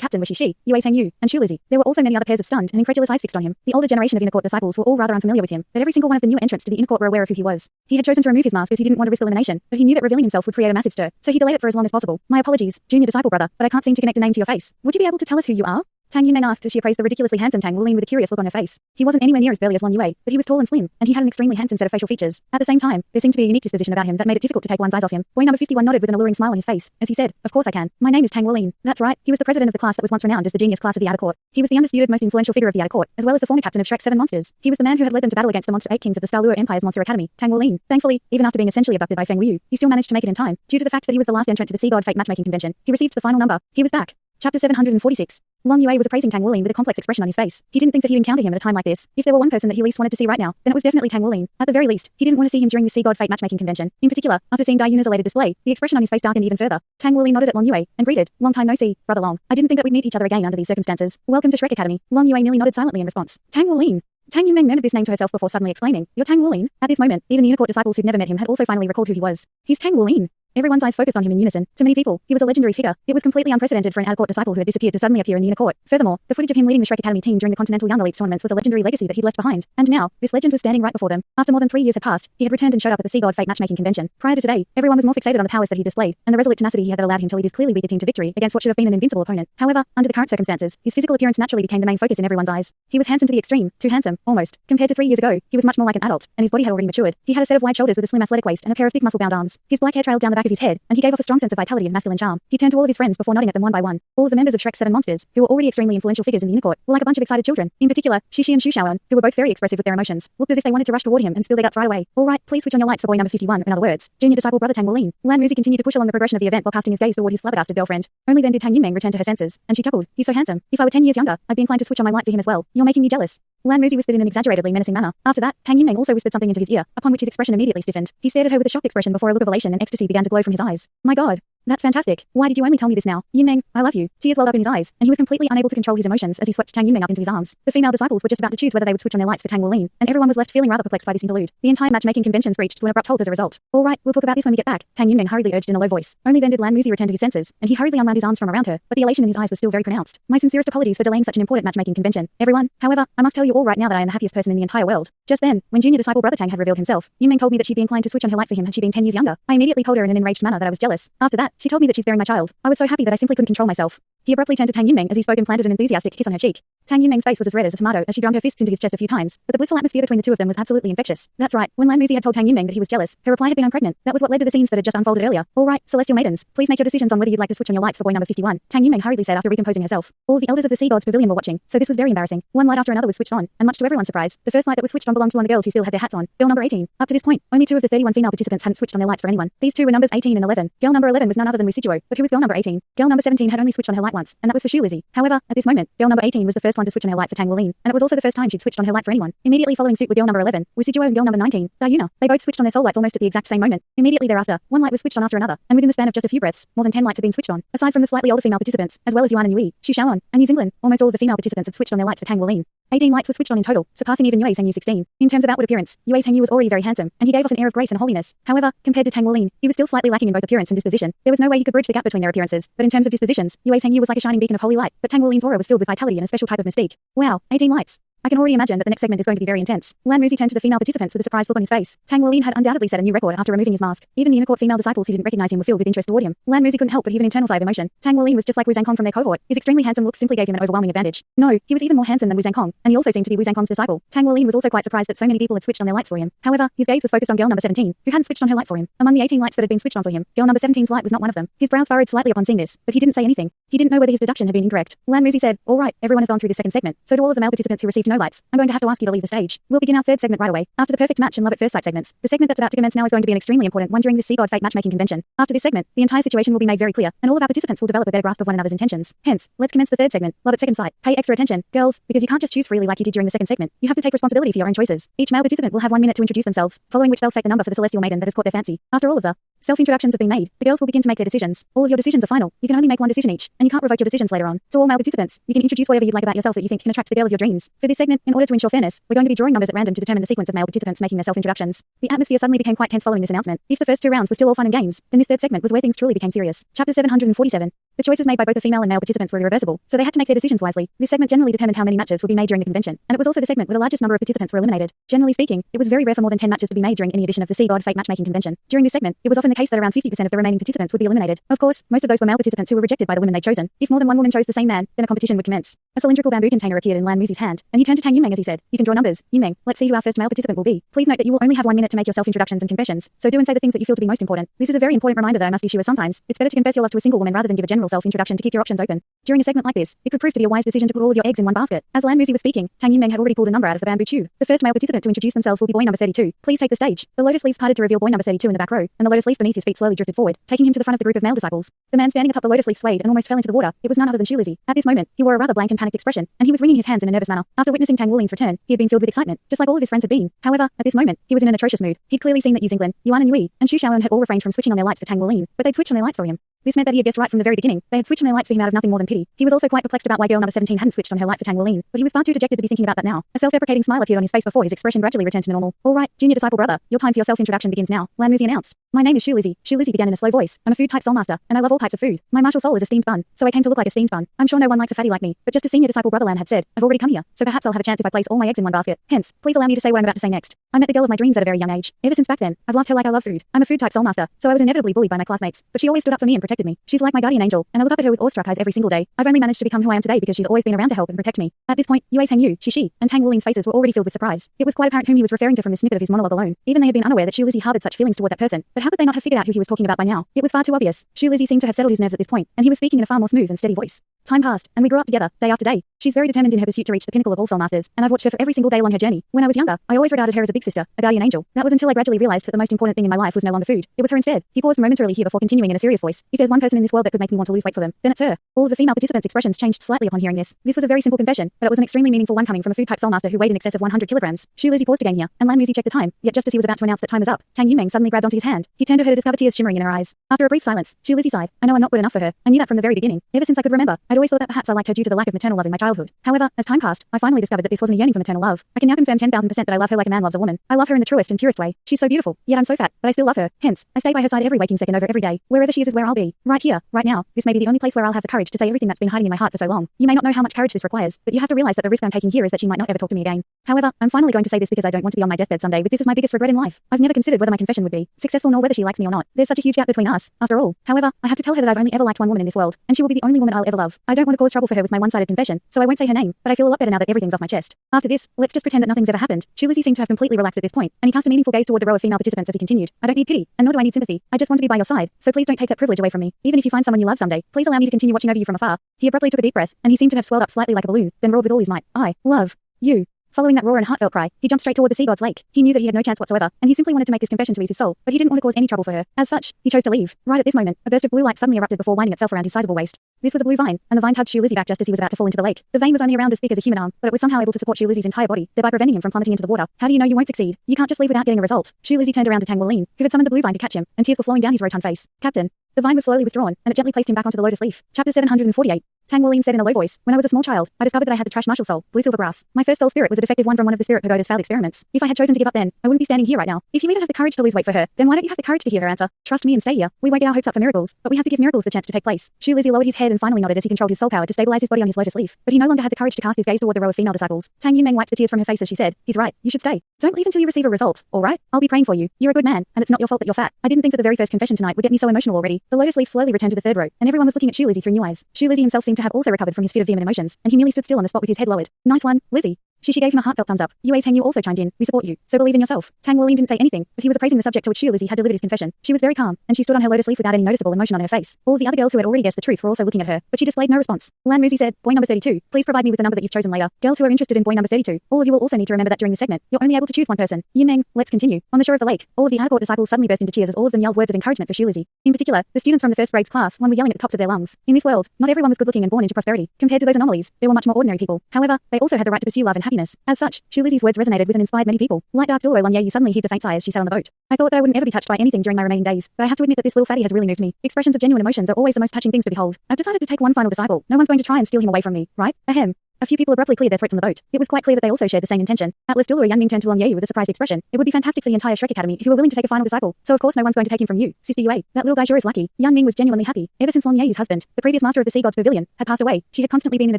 [SPEAKER 1] captain were Shi, Yue Sangyu, and Shu Lizzie. There were also many other pairs of stunned and incredulous eyes fixed on him. The older generation of inner court disciples were all rather unfamiliar with him, but every single one of the newer entrants to the inner court were aware of who he was. He had chosen to remove his mask as he didn't want to risk elimination, but he knew that revealing himself would create a massive stir, so he delayed it for as long as possible. My apologies, junior disciple brother, but I can't seem to connect a name to your face. Would you be able to tell us who you are? Tang Yunmeng asked as she appraised the ridiculously handsome Tang Wulin with a curious look on her face. He wasn't anywhere near as burly as Long Yue, but he was tall and slim, and he had an extremely handsome set of facial features. At the same time, there seemed to be a unique disposition about him that made it difficult to take one's eyes off him. Boy number 51 nodded with an alluring smile on his face, as he said, "Of course I can. My name is Tang Wulin." That's right, he was the president of the class that was once renowned as the genius class of the outer court. He was the undisputed most influential figure of the outer court, as well as the former captain of Shrek's 7 monsters. He was the man who had led them to battle against the monster 8 kings of the Douluo Empire's Monster Academy, Tang Wulin. Thankfully, even after being essentially abducted by Feng Wuyu, he still managed to make it in time, due to the fact that he was the last entrant to the Sea God Fate matchmaking convention. He received the final number. He was back. Chapter 746. Long Yue was appraising Tang Wulin with a complex expression on his face. He didn't think that he'd encounter him at a time like this. If there were one person that he least wanted to see right now, then it was definitely Tang Wulin. At the very least, he didn't want to see him during the Sea God Fate matchmaking convention. In particular, after seeing Dayuna's elated display, the expression on his face darkened even further. Tang Wulin nodded at Long Yue and greeted, "Long time no see, brother Long. I didn't think that we'd meet each other again under these circumstances. Welcome to Shrek Academy." Long Yue merely nodded silently in response. Tang Wulin. Tang Yunmeng murmured this name to herself before suddenly exclaiming, "You're Tang Wulin." At this moment, even the inner court disciples who'd never met him had also finally recalled who he was. He's Tang Wulin. Everyone's eyes focused on him in unison. To many people, he was a legendary figure. It was completely unprecedented for an outer-court disciple who had disappeared to suddenly appear in the inner court. Furthermore, the footage of him leading the Shrek Academy team during the Continental Young Elites tournaments was a legendary legacy that he'd left behind. And now, this legend was standing right before them. After more than 3 years had passed, he had returned and showed up at the Sea God Fate matchmaking convention. Prior to today, everyone was more fixated on the powers that he displayed, and the resolute tenacity he had that allowed him to lead his clearly weaker team to victory against what should have been an invincible opponent. However, under the current circumstances, his physical appearance naturally became the main focus in everyone's eyes. He was handsome to the extreme, too handsome, almost. Compared to 3 years ago, he was much more like an adult, and his body had already matured. He had a set of wide shoulders with a slim athletic waist and a pair of thick muscle-bound arms. His black hair trailed down the back of his head, and he gave off a strong sense of vitality and masculine charm. He turned to all of his friends before nodding at them one by one. All of the members of Shrek's 7 monsters, who were already extremely influential figures in the inner court, were like a bunch of excited children. In particular, Shi and Xu Shaoan, who were both very expressive with their emotions, looked as if they wanted to rush toward him and spill their guts right away. "All right, please switch on your lights for boy number 51, in other words, junior disciple brother Tang Wulin." Lan Muzi continued to push along the progression of the event while casting his gaze toward his flabbergasted girlfriend. Only then did Tang Yunmeng return to her senses, and she chuckled. "He's so handsome. If I were 10 years younger, I'd be inclined to switch on my light for him as well. You're making me jealous." Lan Muzi whispered in an exaggeratedly menacing manner. After that, Tang Yunmeng also whispered something into his ear, upon which his expression immediately stiffened. He stared at her with a shocked expression before a look of elation and ecstasy began to glow from his eyes. "My God. That's fantastic. Why did you only tell me this now? Yunmeng, I love you." Tears welled up in his eyes, and he was completely unable to control his emotions as he swept Tang Yunmeng up into his arms. The female disciples were just about to choose whether they would switch on their lights for Tang Wulin, and everyone was left feeling rather perplexed by this interlude. The entire matchmaking convention screeched to an abrupt halt as a result. "All right, we'll talk about this when we get back," Tang Yunmeng hurriedly urged in a low voice. Only then did Lan Muzi return to his senses, and he hurriedly unwound his arms from around her, but the elation in his eyes was still very pronounced. "My sincerest apologies for delaying such an important matchmaking convention, everyone. However, I must tell you all right now that I am the happiest person in the entire world." Just then, when junior disciple brother Tang had revealed himself, Yunmeng told me that she'd be inclined to switch on her light for him had she been 10 years younger. I immediately told her in an enraged manner that I was jealous. After that, she told me that she's bearing my child. I was so happy that I simply couldn't control myself. He abruptly turned to Tang Yunmeng as he spoke and planted an enthusiastic kiss on her cheek. Tang Yunmeng's face was as red as a tomato as she drummed her fists into his chest a few times, but the blissful atmosphere between the two of them was absolutely infectious. That's right, when Lan Muzi had told Tang Yunmeng that he was jealous, her reply had been "I'm pregnant." That was what led to the scenes that had just unfolded earlier. "All right, celestial maidens, please make your decisions on whether you'd like to switch on your lights for boy number 51, Tang Yunmeng hurriedly said after recomposing herself. All of the elders of the Sea God's Pavilion were watching, so this was very embarrassing. One light after another was switched on, and much to everyone's surprise, the first light that was switched on belonged to one of the girls who still had their hats on, girl number 18. Up to this point, only 2 of the 31 female participants hadn't switched on their lights for anyone. These 2 were numbers 18 and 11. Girl number 11 was none other than Wisijue, but who was girl number 18? Girl number 17 had only switched on her light once, and that was for Shu Lizzie. However, at this moment, girl number 18 was the first one to switch on her light for Tang Wulin, and it was also the first time she'd switched on her light for anyone. Immediately following suit were girl number 11, Wisijue, and girl number 19, Dayuna. They both switched on their soul lights almost at the exact same moment. Immediately thereafter, one light was switched on after another, and within the span of just a few breaths, more than 10 lights had been switched on. Aside from the slightly older female participants, as well as Yuan and Yui, Xu Shaoan, and New Zealand, almost all of the female participants had switched on their lights for Tang Wulin. 18 lights were switched on in total, surpassing even Yue Sangyu 16. In terms of outward appearance, Yue Sangyu was already very handsome, and he gave off an air of grace and holiness. However, compared to Tang Wulin, he was still slightly lacking in both appearance and disposition. There was no way he could bridge the gap between their appearances, but in terms of dispositions, Yue Sangyu was like a shining beacon of holy light, but Tang Wulin's aura was filled with vitality and a special type of mystique. Wow, 18 lights. I can already imagine that the next segment is going to be very intense. Lan Muzi turned to the female participants with a surprised look on his face. Tang Wulin had undoubtedly set a new record after removing his mask. Even the inner court female disciples who didn't recognize him were filled with interest toward him. Lan Muzi couldn't help but heave an internal sigh of emotion. Tang Wulin was just like Wu Zhangkong from their cohort. His extremely handsome looks simply gave him an overwhelming advantage. No, he was even more handsome than Wu Zhangkong, and he also seemed to be Wu Zhangkong's disciple. Tang Wulin was also quite surprised that so many people had switched on their lights for him. However, his gaze was focused on girl number 17, who hadn't switched on her light for him. Among the 18 lights that had been switched on for him, girl number 17's light was not one of them. His brows furrowed slightly upon seeing this, but he didn't say anything. He didn't know whether his deduction had been incorrect. Lan Muzi said, "All right, everyone has gone through the second segment. So do all of the male participants who received no lights. I'm going to have to ask you to leave the stage. We'll begin our third segment right away. After the perfect match and love at first sight segments, the segment that's about to commence now is going to be an extremely important one during this Sea God Fate matchmaking convention. After this segment, the entire situation will be made very clear, and all of our participants will develop a better grasp of one another's intentions. Hence, let's commence the third segment, love at second sight. Pay extra attention, girls, because you can't just choose freely like you did during the second segment. You have to take responsibility for your own choices. Each male participant will have 1 minute to introduce themselves, following which they'll state the number for the celestial maiden that has caught their fancy. After all of the self-introductions have been made, the girls will begin to make their decisions. All of your decisions are final. You can only make one decision each, and you can't revoke your decisions later on. So all male participants, you can introduce whatever you'd like about yourself that you think can attract the girl of your dreams. For this segment, in order to ensure fairness, we're going to be drawing numbers at random to determine the sequence of male participants making their self-introductions. The atmosphere suddenly became quite tense following this announcement. If the first 2 rounds were still all fun and games, then this third segment was where things truly became serious. Chapter 747. The choices made by both the female and male participants were irreversible, so they had to make their decisions wisely. This segment generally determined how many matches would be made during the convention, and it was also the segment where the largest number of participants were eliminated. Generally speaking, it was very rare for more than 10 matches to be made during any edition of the Sea God Fate matchmaking convention. During this segment, it was often the case that around 50% of the remaining participants would be eliminated. Of course, most of those were male participants who were rejected by the women they'd chosen. If more than one woman chose the same man, then a competition would commence. A cylindrical bamboo container appeared in Lan Muzi's hand, and he turned to Tang Yunmeng as he said, "You can draw numbers. Yunmeng, let's see who our first male participant will be. Please note that you will only have 1 minute to make your self-introductions and confessions, so do and say the things that you feel to be most important. This is a very important reminder that I must issue as sometimes it's better to confess your love to a single woman rather than give a general self-introduction to keep your options open. During a segment like this, it could prove to be a wise decision to put all of your eggs in one basket." As Lan Muzi was speaking, Tang Yunmeng had already pulled a number out of the bamboo tube. The first male participant to introduce themselves will be boy number 32. Please take the stage. The lotus leaves parted to reveal boy number 32 in the back row, and the lotus leaf beneath his feet slowly drifted forward, taking him to the front of the group of male disciples. The man standing atop the lotus leaf swayed and almost fell into the water. It was none other than Shu Lizzy. At this moment, he wore a rather blank and panicked expression, and he was wringing his hands in a nervous manner. After witnessing Tang Wulin's return, he had been filled with excitement, just like all of his friends had been. However, at this moment, he was in an atrocious mood. He'd clearly seen that Yu Xinglin, Yuan and Yui, and Xu Shaoan had all refrained from switching on their lights for Tang Wulin, but they'd switched on their lights for him. This meant that he had guessed right from the very beginning. They had switched on their lights for him out of nothing more than pity. He was also quite perplexed about why girl number 17 hadn't switched on her light for Tang Wulin, but he was far too dejected to be thinking about that now. A self-deprecating smile appeared on his face before his expression gradually returned to normal. "All right, junior disciple brother, your time for your self-introduction begins now," Lan Muzi announced. "My name is Shu Lizzy." Shu Lizzy began in a slow voice. "I'm a food-type soulmaster, and I love all types of food. My martial soul is a steamed bun, so I came to look like a steamed bun. I'm sure no one likes a fatty like me, but just as senior disciple brother Lan had said, I've already come here, so perhaps I'll have a chance if I place all my eggs in one basket. Hence, please allow me to say what I'm about to say next. I met the girl of my dreams at a very young age. Ever since back then, I've loved her like I love food. I'm a food-type soulmaster, so I was inevitably bullied by my classmates, but she always stood up for me and protected me. She's like my guardian angel, and I look up at her with awestruck eyes every single day. I've only managed to become who I am today because she's always been around to help and protect me." At this point, Yue's Heng Yu, Shishi, and Tang Wulin's faces were already filled with surprise. It was quite apparent whom he was referring to from this snippet of his monologue alone. Even they had been unaware that Shu Lizzy harbored such feelings toward that person, but how could they not have figured out who he was talking about by now? It was far too obvious. Shu Lizzy seemed to have settled his nerves at this point, and he was speaking in a far more smooth and steady voice. "Time passed, and we grew up together, day after day. She's very determined in her pursuit to reach the pinnacle of all soul masters, and I've watched her for every single day along her journey. When I was younger, I always regarded her as a big sister, a guardian angel. That was until I gradually realized that the most important thing in my life was no longer food. It was her instead." He paused momentarily here before continuing in a serious voice. "If there's one person in this world that could make me want to lose weight for them, then it's her." All of the female participants' expressions changed slightly upon hearing this. This was a very simple confession, but it was an extremely meaningful one coming from a food-type soulmaster who weighed in excess of 100 kilograms. Shu Lizzy paused again here, and Lan Muzi checked the time, yet just as he was about to announce that time was up, Tang Yunmeng suddenly grabbed onto his hand. He turned to her to discover tears shimmering in her eyes. After a brief silence, Shu Lizzy sighed. "I know I'm not good enough for her. I knew that from the very beginning. Ever since I could remember, I'd always thought that perhaps I liked her due to the lack of maternal love in my childhood. However, as time passed, I finally discovered that this wasn't a yearning for maternal love. I can now confirm 10,000% that I love her like a man loves a woman. I love her in the truest and purest way. She's so beautiful, yet I'm so fat, but I still love her. Hence, I stay by her side every waking second over every day. Wherever she is where I'll be. Right here, right now. This may be the only place where I'll have the courage to say everything that's been hiding in my heart for so long. You may not know how much courage this requires, but you have to realize that the risk I'm taking here is that she might not ever talk to me again. However, I'm finally going to say this because I don't want to be on my deathbed someday with this as my biggest regret in life. I've never considered whether my confession would be successful nor whether she likes me or not. There's such a huge gap between us, after all. However, I have to tell her that I've only ever liked one woman in this world, and she will be the only woman I'll ever love. I don't want to cause trouble for her with my one-sided confession, so I won't say her name, but I feel a lot better now that everything's off my chest. After this, let's just pretend that nothing's ever happened." Shu Lizzy seemed to have completely relaxed at this point, and he cast a meaningful gaze toward the row of female participants as he continued. "I don't need pity, and nor do I need sympathy. I just want to be by your side, so please don't take that privilege away from me. Even if you find someone you love someday, please allow me to continue watching over you from afar." He abruptly took a deep breath, and he seemed to have swelled up slightly like a balloon, then roared with all his might. "I love you." Following that roar and heartfelt cry, he jumped straight toward the sea god's lake. He knew that he had no chance whatsoever, and he simply wanted to make this confession to ease his soul, but he didn't want to cause any trouble for her. As such, he chose to leave. Right at this moment, a burst of blue light suddenly erupted before winding itself around his sizable waist. This was a blue vine, and the vine tugged Shu Lizzy back just as he was about to fall into the lake. The vein was only around as thick as a human arm, but it was somehow able to support Shu Lizzy's entire body, thereby preventing him from plummeting into the water. "How do you know you won't succeed? You can't just leave without getting a result." Shu Lizzy turned around to Tang Wulin, who had summoned the blue vine to catch him, and tears were flowing down his rotund face. "Captain." The vine was slowly withdrawn, and it gently placed him back onto the lotus leaf. Chapter 748. Tang Wulin said in a low voice, when I was a small child, I discovered that I had the trash martial soul, blue silver brass. My first soul spirit was a defective one from one of the spirit pagoda's failed experiments. If I had chosen to give up then, I wouldn't be standing here right now. If you even have the courage to lose weight for her, then why don't you have the courage to hear her answer? Trust me and stay here. We won't get our hopes up for miracles, but we have to give miracles the chance to take place. Shu Lizzie lowered his head and finally nodded as he controlled his soul power to stabilize his body on his lotus leaf, but he no longer had the courage to cast his gaze toward the row of female disciples. Tang Yimeng wiped the tears from her face as she said, he's right, you should stay. Don't leave until you receive a result, alright? I'll be praying for you. You're a good man, and it's not your fault that you're fat. I didn't think that the very first confession tonight would get me so emotional already. The lotus leaf slowly returned to the third row, and everyone was looking at Shu Lizzie through new eyes. Shu Lizzie himself seemed to have also recovered from his fit of vehement emotions, and he merely stood still on the spot with his head lowered. Nice one, Lizzie. She gave him a heartfelt thumbs up. Yue's Heng Yu also chimed in. We support you, so believe in yourself. Tang Wulin didn't say anything, but he was appraising the subject to which Shu Lizzie had delivered his confession. She was very calm, and she stood on her lotus leaf without any noticeable emotion on her face. All of the other girls who had already guessed the truth were also looking at her, but she displayed no response. Lan Muzi said, boy number 32, please provide me with the number that you've chosen later. Girls who are interested in boy number 32, all of you will also need to remember that during the segment, you're only able to choose one person. Yimeng, let's continue. On the shore of the lake, all of the outer court disciples suddenly burst into cheers as all of them yelled words of encouragement for Shu Lizzie. In particular, the students from the first grade's class were yelling at the tops of their lungs. In this world, not everyone was good-looking and born into prosperity. Compared to those anomalies, there were much more ordinary people. However, they also had the right to pursue love and happiness. As such, Shu Lizzie's words resonated with and inspired many people. Like Dark Douluo, Lan suddenly heaved a faint sigh as she sat on the boat. I thought that I wouldn't ever be touched by anything during my remaining days, but I have to admit that this little fatty has really moved me. Expressions of genuine emotions are always the most touching things to behold. I've decided to take one final disciple. No one's going to try and steal him away from me, right? Ahem. A few people abruptly cleared their throats on the boat. It was quite clear that they also shared the same intention. Atlas Douluo Yangming turned to Long Yeyu with a surprised expression. It would be fantastic for the entire Shrek Academy if you were willing to take a final disciple. So of course no one's going to take him from you, Sister Yue. That little guy sure is lucky. Yangming was genuinely happy. Ever since Long Yeyu's husband, the previous master of the Sea God's Pavilion, had passed away, she had constantly been in a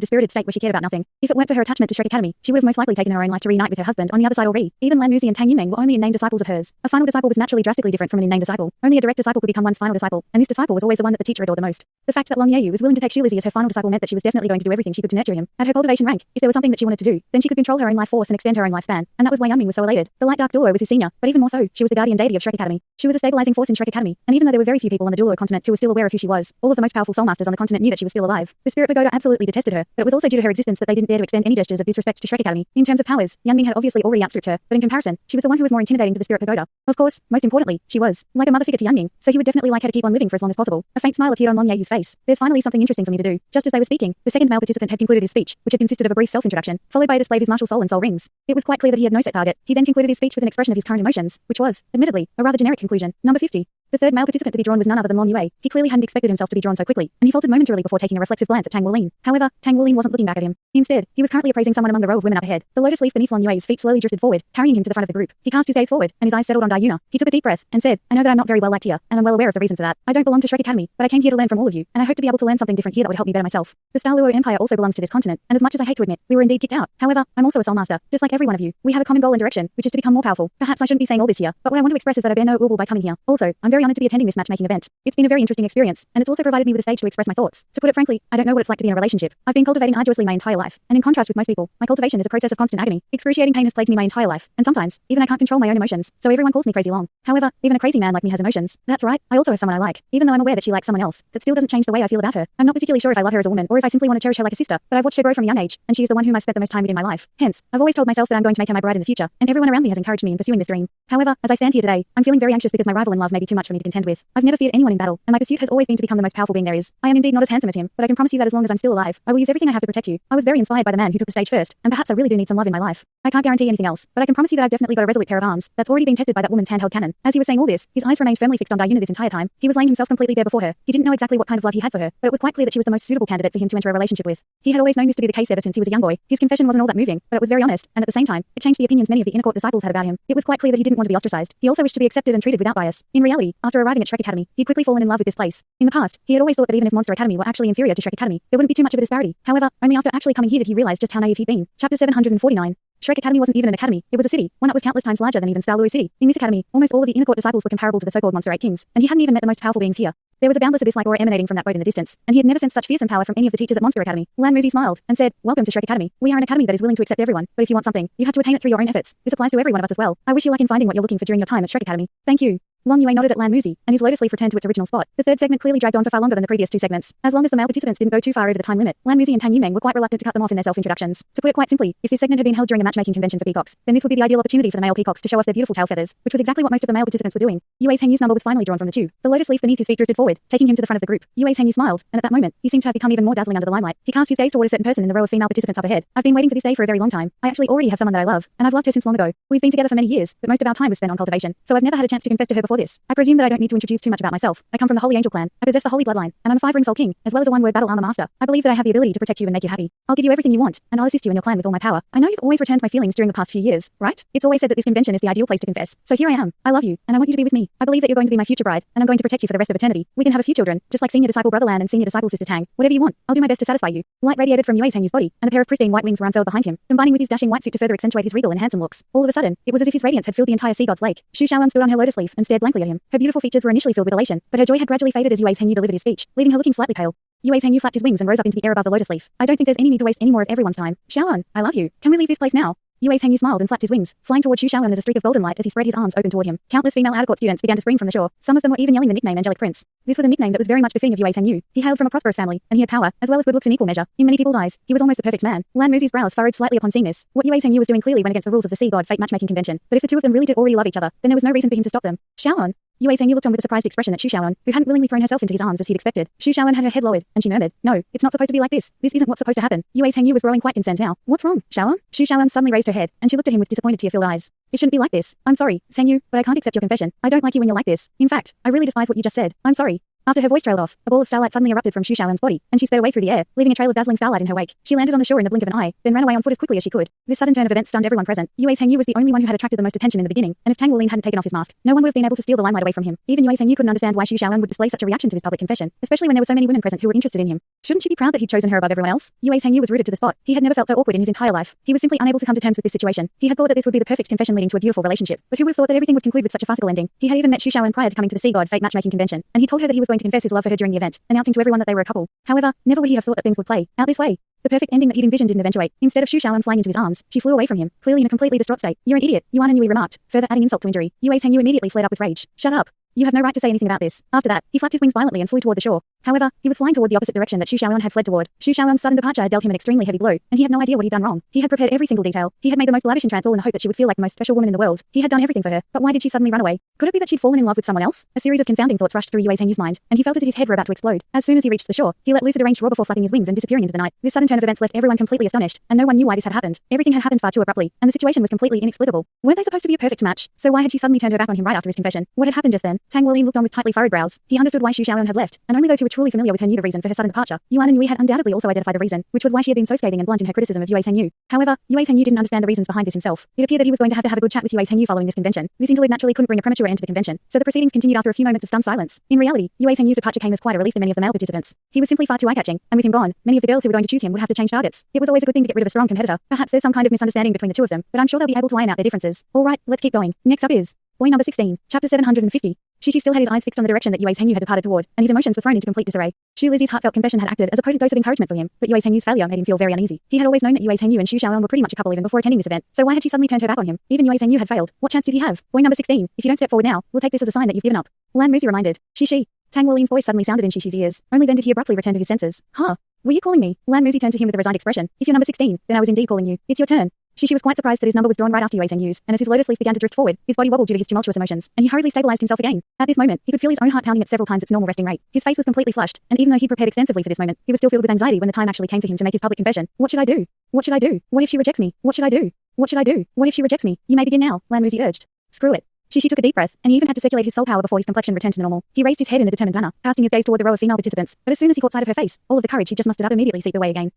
[SPEAKER 1] dispirited state where she cared about nothing. If it weren't for her attachment to Shrek Academy, she would have most likely taken her own life to reunite with her husband on the other side already. Even Lan Muzi and Tang Yimeng were only in-name disciples of hers. A final disciple was naturally drastically different from an in-name disciple. Only a direct disciple could become one's final disciple, and this disciple was always the one that the teacher adored the most. The fact that Long Yeyu was willing to take Shu Lizzie as her final disciple meant that she was definitely going to do everything she could to nurture him. At her cultivation rank, if there was something that she wanted to do, then she could control her own life force and extend her own lifespan, and that was why Yangming was so elated. The light dark Douluo was his senior, but even more so, she was the guardian deity of Shrek Academy. She was a stabilizing force in Shrek Academy, and even though there were very few people on the Douluo continent who were still aware of who she was, all of the most powerful soul masters on the continent knew that she was still alive. The Spirit Pagoda absolutely detested her, but it was also due to her existence that they didn't dare to extend any gestures of disrespect to Shrek Academy. In terms of powers, Yangming had obviously already outstripped her, but in comparison, she was the one who was more intimidating to the Spirit Pagoda. Of course, most importantly, she was like a mother figure to Yangming, so he would definitely like her to keep on living for as long as possible. A faint smile appeared on Long Yeyu's face. There's finally something interesting for me to do. Just as they were speaking, the second male participant had concluded his speech, which had consisted of a brief self-introduction, followed by a display of his martial soul and soul rings. It was quite clear that he had no set target. He then concluded his speech with an expression of his current emotions, which was, admittedly, a rather generic conclusion. Number 50. The third male participant to be drawn was none other than Long Yue. He clearly hadn't expected himself to be drawn so quickly, and he faltered momentarily before taking a reflexive glance at Tang Wulin. However, Tang Wulin wasn't looking back at him. Instead, he was currently appraising someone among the row of women up ahead. The lotus leaf beneath Long Yue's feet slowly drifted forward, carrying him to the front of the group. He cast his gaze forward, and his eyes settled on Dayuna. He took a deep breath and said, I know that I'm not very well liked here, and I'm well aware of the reason for that. I don't belong to Shrek Academy, but I came here to learn from all of you, and I hope to be able to learn something different here that would help me better myself. The Douluo Empire also belongs to this continent, and as much as I hate to admit, we were indeed kicked out. However, I'm also a soul master, just like every one of you. We have a common goal and direction, which is to become more powerful. Perhaps I shouldn't be saying all this here, but what I want to express is that I bear no ill will by coming here. Also, I'm very honored to be attending this matchmaking event. It's been a very interesting experience, and it's also provided me with a stage to express my thoughts. To put it frankly, I don't know what it's like to be in a relationship. I've been cultivating arduously my entire life, and in contrast with most people, my cultivation is a process of constant agony. Excruciating pain has plagued me my entire life, and sometimes, even I can't control my own emotions, so everyone calls me crazy long. However, even a crazy man like me has emotions. That's right, I also have someone I like, even though I'm aware that she likes someone else. That still doesn't change the way I feel about her. I'm not particularly sure if I love her as a woman, or if I simply want to cherish her like a sister, but I've watched her grow from a young age, and she is the one whom I've spent the most time with in my life. Hence, I've always told myself that I'm going to make her my bride in the future, and everyone around me has encouraged me in pursuing this dream. However, as I stand here today, I'm feeling very anxious because my rival in love may be too much for me to contend with. I've never feared anyone in battle, and my pursuit has always been to become the most powerful being there is. I am indeed not as handsome as him, but I can promise you that as long as I'm still alive, I will use everything I have to protect you. I was very inspired by the man who took the stage first, and perhaps I really do need some love in my life. I can't guarantee anything else, but I can promise you that I've definitely got a resolute pair of arms that's already been tested by that woman's handheld cannon. As he was saying all this, his eyes remained firmly fixed on Dayuna this entire time. He was laying himself completely bare before her. He didn't know exactly what kind of love he had for her, but it was quite clear that she was the most suitable candidate for him to enter a relationship with. He had always known this to be the case ever since he was a young boy. His confession wasn't all that moving, but it was very honest, and at the same time, it changed the opinions many of the inner court disciples had about him. It was quite clear that he didn't want to be ostracized. He also wished to be accepted and treated without bias. In reality, after arriving at Shrek Academy, he'd quickly fallen in love with this place. In the past, he had always thought that even if Monster Academy were actually inferior to Shrek Academy, there wouldn't be too much of a disparity. However, only after actually coming here did he realize just how naive he'd been. Chapter 749. Shrek Academy wasn't even an academy, it was a city, one that was countless times larger than even Douluo City. In this academy, almost all of the inner court disciples were comparable to the so-called Monster 8 Kings, and he hadn't even met the most powerful beings here. There was a boundless abyss-like aura emanating from that boat in the distance, and he had never sensed such fearsome power from any of the teachers at Monster Academy. Lan Muzi smiled, and said, Welcome to Shrek Academy. We are an academy that is willing to accept everyone, but if you want something, you have to attain it through your own efforts. This applies to every one of us as well. I wish you luck in finding what you're looking for during your time at Shrek Academy. Thank you. Long Yue nodded at Lan Muzi, and his lotus leaf returned to its original spot. The third segment clearly dragged on for far longer than the previous two segments. As long as the male participants didn't go too far over the time limit, Lan Muzi and Tang Yimeng were quite reluctant to cut them off in their self-introductions. To put it quite simply, if this segment had been held during a matchmaking convention for peacocks, then this would be the ideal opportunity for the male peacocks to show off their beautiful tail feathers, which was exactly what most of the male participants were doing. Yue's Heng Yu's number was finally drawn from the tube. The lotus leaf beneath his feet drifted forward, taking him to the front of the group. Yue's Heng Yu smiled, and at that moment, he seemed to have become even more dazzling under the limelight. He cast his gaze toward a certain person in the row of female participants up ahead. I've been waiting for this day for a very long time. I actually already have someone that I love, and I've loved her since long ago. We've been together for many years, but most of our time was spent on cultivation, so I've never had a chance to confess to her before. before this. I presume that I don't need to introduce too much about myself. I come from the Holy Angel clan. I possess the Holy Bloodline, and I'm a 5-ring Soul King, as well as a 1-word battle armor master. I believe that I have the ability to protect you and make you happy. I'll give you everything you want, and I'll assist you in your plan with all my power. I know you've always returned my feelings during the past few years, right? It's always said that this convention is the ideal place to confess. So here I am. I love you, and I want you to be with me. I believe that you're going to be my future bride, and I'm going to protect you for the rest of eternity. We can have a few children, just like Senior Disciple Brother Lan and Senior Disciple Sister Tang. Whatever you want, I'll do my best to satisfy you. Light radiated from Yue's Hanyu's body, and a pair of pristine white wings were unfurled behind him, combining with his dashing white suit to further accentuate his regal and handsome looks. All of a sudden, it was as if his radiance had filled the entire sea god's lake. Shu Shaoan stood on her lotus leaf and stared blankly at him. Her beautiful features were initially filled with elation, but her joy had gradually faded as Yue's Hanyu delivered his speech, leaving her looking slightly pale. Yue's Hanyu flapped his wings and rose up into the air above the lotus leaf. I don't think there's any need to waste any more of everyone's time. Shaoan, I love you. Can we leave this place now? Yue's Hanyu smiled and flapped his wings, flying toward Shu Shaoan as a streak of golden light as he spread his arms open toward him. Countless female outer court students began to scream from the shore. Some of them were even yelling the nickname Angelic Prince. This was a nickname that was very much befitting of Yue's Hanyu. He hailed from a prosperous family, and he had power, as well as good looks in equal measure. In many people's eyes, he was almost the perfect man. Lan Muzi's brows furrowed slightly upon seeing this. What Yue's Hanyu was doing clearly went against the rules of the sea god fate matchmaking convention. But if the two of them really did already love each other, then there was no reason for him to stop them. Shaoan. Yue's Hanyu looked on with a surprised expression at Shu Shaoan, who hadn't willingly thrown herself into his arms as he'd expected. Shu Shaoan had her head lowered, and she murmured, "No, it's not supposed to be like this. This isn't what's supposed to happen." Yue's Hanyu was growing quite concerned now. "What's wrong, Shaoan?" Shu Shaoan suddenly raised her head, and she looked at him with disappointed tear-filled eyes. "It shouldn't be like this. I'm sorry, Sanyu, but I can't accept your confession. I don't like you when you're like this. In fact, I really despise what you just said. I'm sorry." After her voice trailed off, a ball of starlight suddenly erupted from Shu Shaoan's body, and she sped away through the air, leaving a trail of dazzling starlight in her wake. She landed on the shore in the blink of an eye, then ran away on foot as quickly as she could. This sudden turn of events stunned everyone present. Yue's Hanyu was the only one who had attracted the most attention in the beginning, and if Tang Wulin hadn't taken off his mask, no one would have been able to steal the limelight away from him. Even Yue's Hanyu couldn't understand why Shu Shaoan would display such a reaction to his public confession, especially when there were so many women present who were interested in him. Shouldn't she be proud that he'd chosen her above everyone else? Yue's Hanyu was rooted to the spot. He had never felt so awkward in his entire life. He was simply unable to come to terms with this situation. He had thought that this would be the perfect confession leading to a beautiful relationship, but who would have thought that everything would conclude with such a farcical ending? He had even met Shu Shaoan prior to coming to the sea god fate matchmaking convention, and he told her that he was going to confess his love for her during the event, announcing to everyone that they were a couple. However, never would he have thought that things would play out this way. The perfect ending that he'd envisioned didn't eventuate. Instead of Shu Shaoan flying into his arms, she flew away from him, clearly in a completely distraught state. "You're an idiot," Yuan Yui remarked, further adding insult to injury. Yue's Hanyu immediately flared up with rage. "Shut up. You have no right to say anything about this." After that, he flapped his wings violently and flew toward the shore. However, he was flying toward the opposite direction that Shu Shaoan had fled toward. Shu Shaoan's sudden departure had dealt him an extremely heavy blow, and he had no idea what he'd done wrong. He had prepared every single detail. He had made the most lavish entrance all in the hope that she would feel like the most special woman in the world. He had done everything for her, but why did she suddenly run away? Could it be that she'd fallen in love with someone else? A series of confounding thoughts rushed through Yue's Hanyu's mind, and he felt as if his head were about to explode. As soon as he reached the shore, he let loose a deranged roar before flapping his wings and disappearing into the night. This sudden turn of events left everyone completely astonished, and no one knew why this had happened. Everything had happened far too abruptly, and the situation was completely inexplicable. Weren't they supposed to be a perfect match? So why had she suddenly turned her back on him right after his confession? What had happened just then? Tang Wulin looked on with tightly furrowed brows. He understood why Shu Shaoan had left, and only those who were truly familiar with her knew the reason for her sudden departure. Yuan Yui had undoubtedly also identified the reason, which was why she had been so scathing and blunt in her criticism of Yue's Hanyu. However, Yue's Hanyu didn't understand the reasons behind this himself. It appeared that he was going to have a good chat with Yue's Hanyu following this convention. This interlude naturally couldn't bring a premature end to the convention, so the proceedings continued after a few moments of stunned silence. In reality, Yue's Hanyu's departure came as quite a relief to many of the male participants. He was simply far too eye-catching, and with him gone, many of the girls who were going to choose him would have to change targets. It was always a good thing to get rid of a strong competitor. Perhaps there's some kind of misunderstanding between the two of them, but I'm sure they'll be able to iron out their differences. All right, let's keep going. Next up is boy number 16, chapter 750. Shishi still had his eyes fixed on the direction that Yue's Hanyu had departed toward, and his emotions were thrown into complete disarray. Shu Lizzie's heartfelt confession had acted as a potent dose of encouragement for him, but Yue's Hanyu's failure made him feel very uneasy. He had always known that Yue's Hanyu and Shu Shaoan were pretty much a couple even before attending this event, so why had she suddenly turned her back on him? Even Yue's Hanyu had failed. What chance did he have? Boy number 16, if you don't step forward now, we'll take this as a sign that you've given up. Lan Muzi reminded. Shishi. Tang Wulin's voice suddenly sounded in Shishi's ears. Only then did he abruptly return to his senses. Huh? Were you calling me? Lan Muzi turned to him with a resigned expression. If you're number 16, then I was indeed calling you. It's your turn. Shishi was quite surprised that his number was drawn right after Yue's Hanyu's, and as his lotus leaf began to drift forward, his body wobbled due to his tumultuous emotions, and he hurriedly stabilized himself again. At this moment, he could feel his own heart pounding at several times its normal resting rate. His face was completely flushed, and even though he'd prepared extensively for this moment, he was still filled with anxiety when the time actually came for him to make his public confession. What should I do? What should I do? What if she rejects me? What should I do? What should I do? What if she rejects me? You may begin now, Lan Muzi urged. Screw it. Shishi took a deep breath, and he even had to circulate his soul power before his complexion returned to normal. He raised his head in a determined manner, casting his gaze toward the row of female participants, but as soon as he caught sight of her face, all of the courage he just mustered up immediately seeped away again.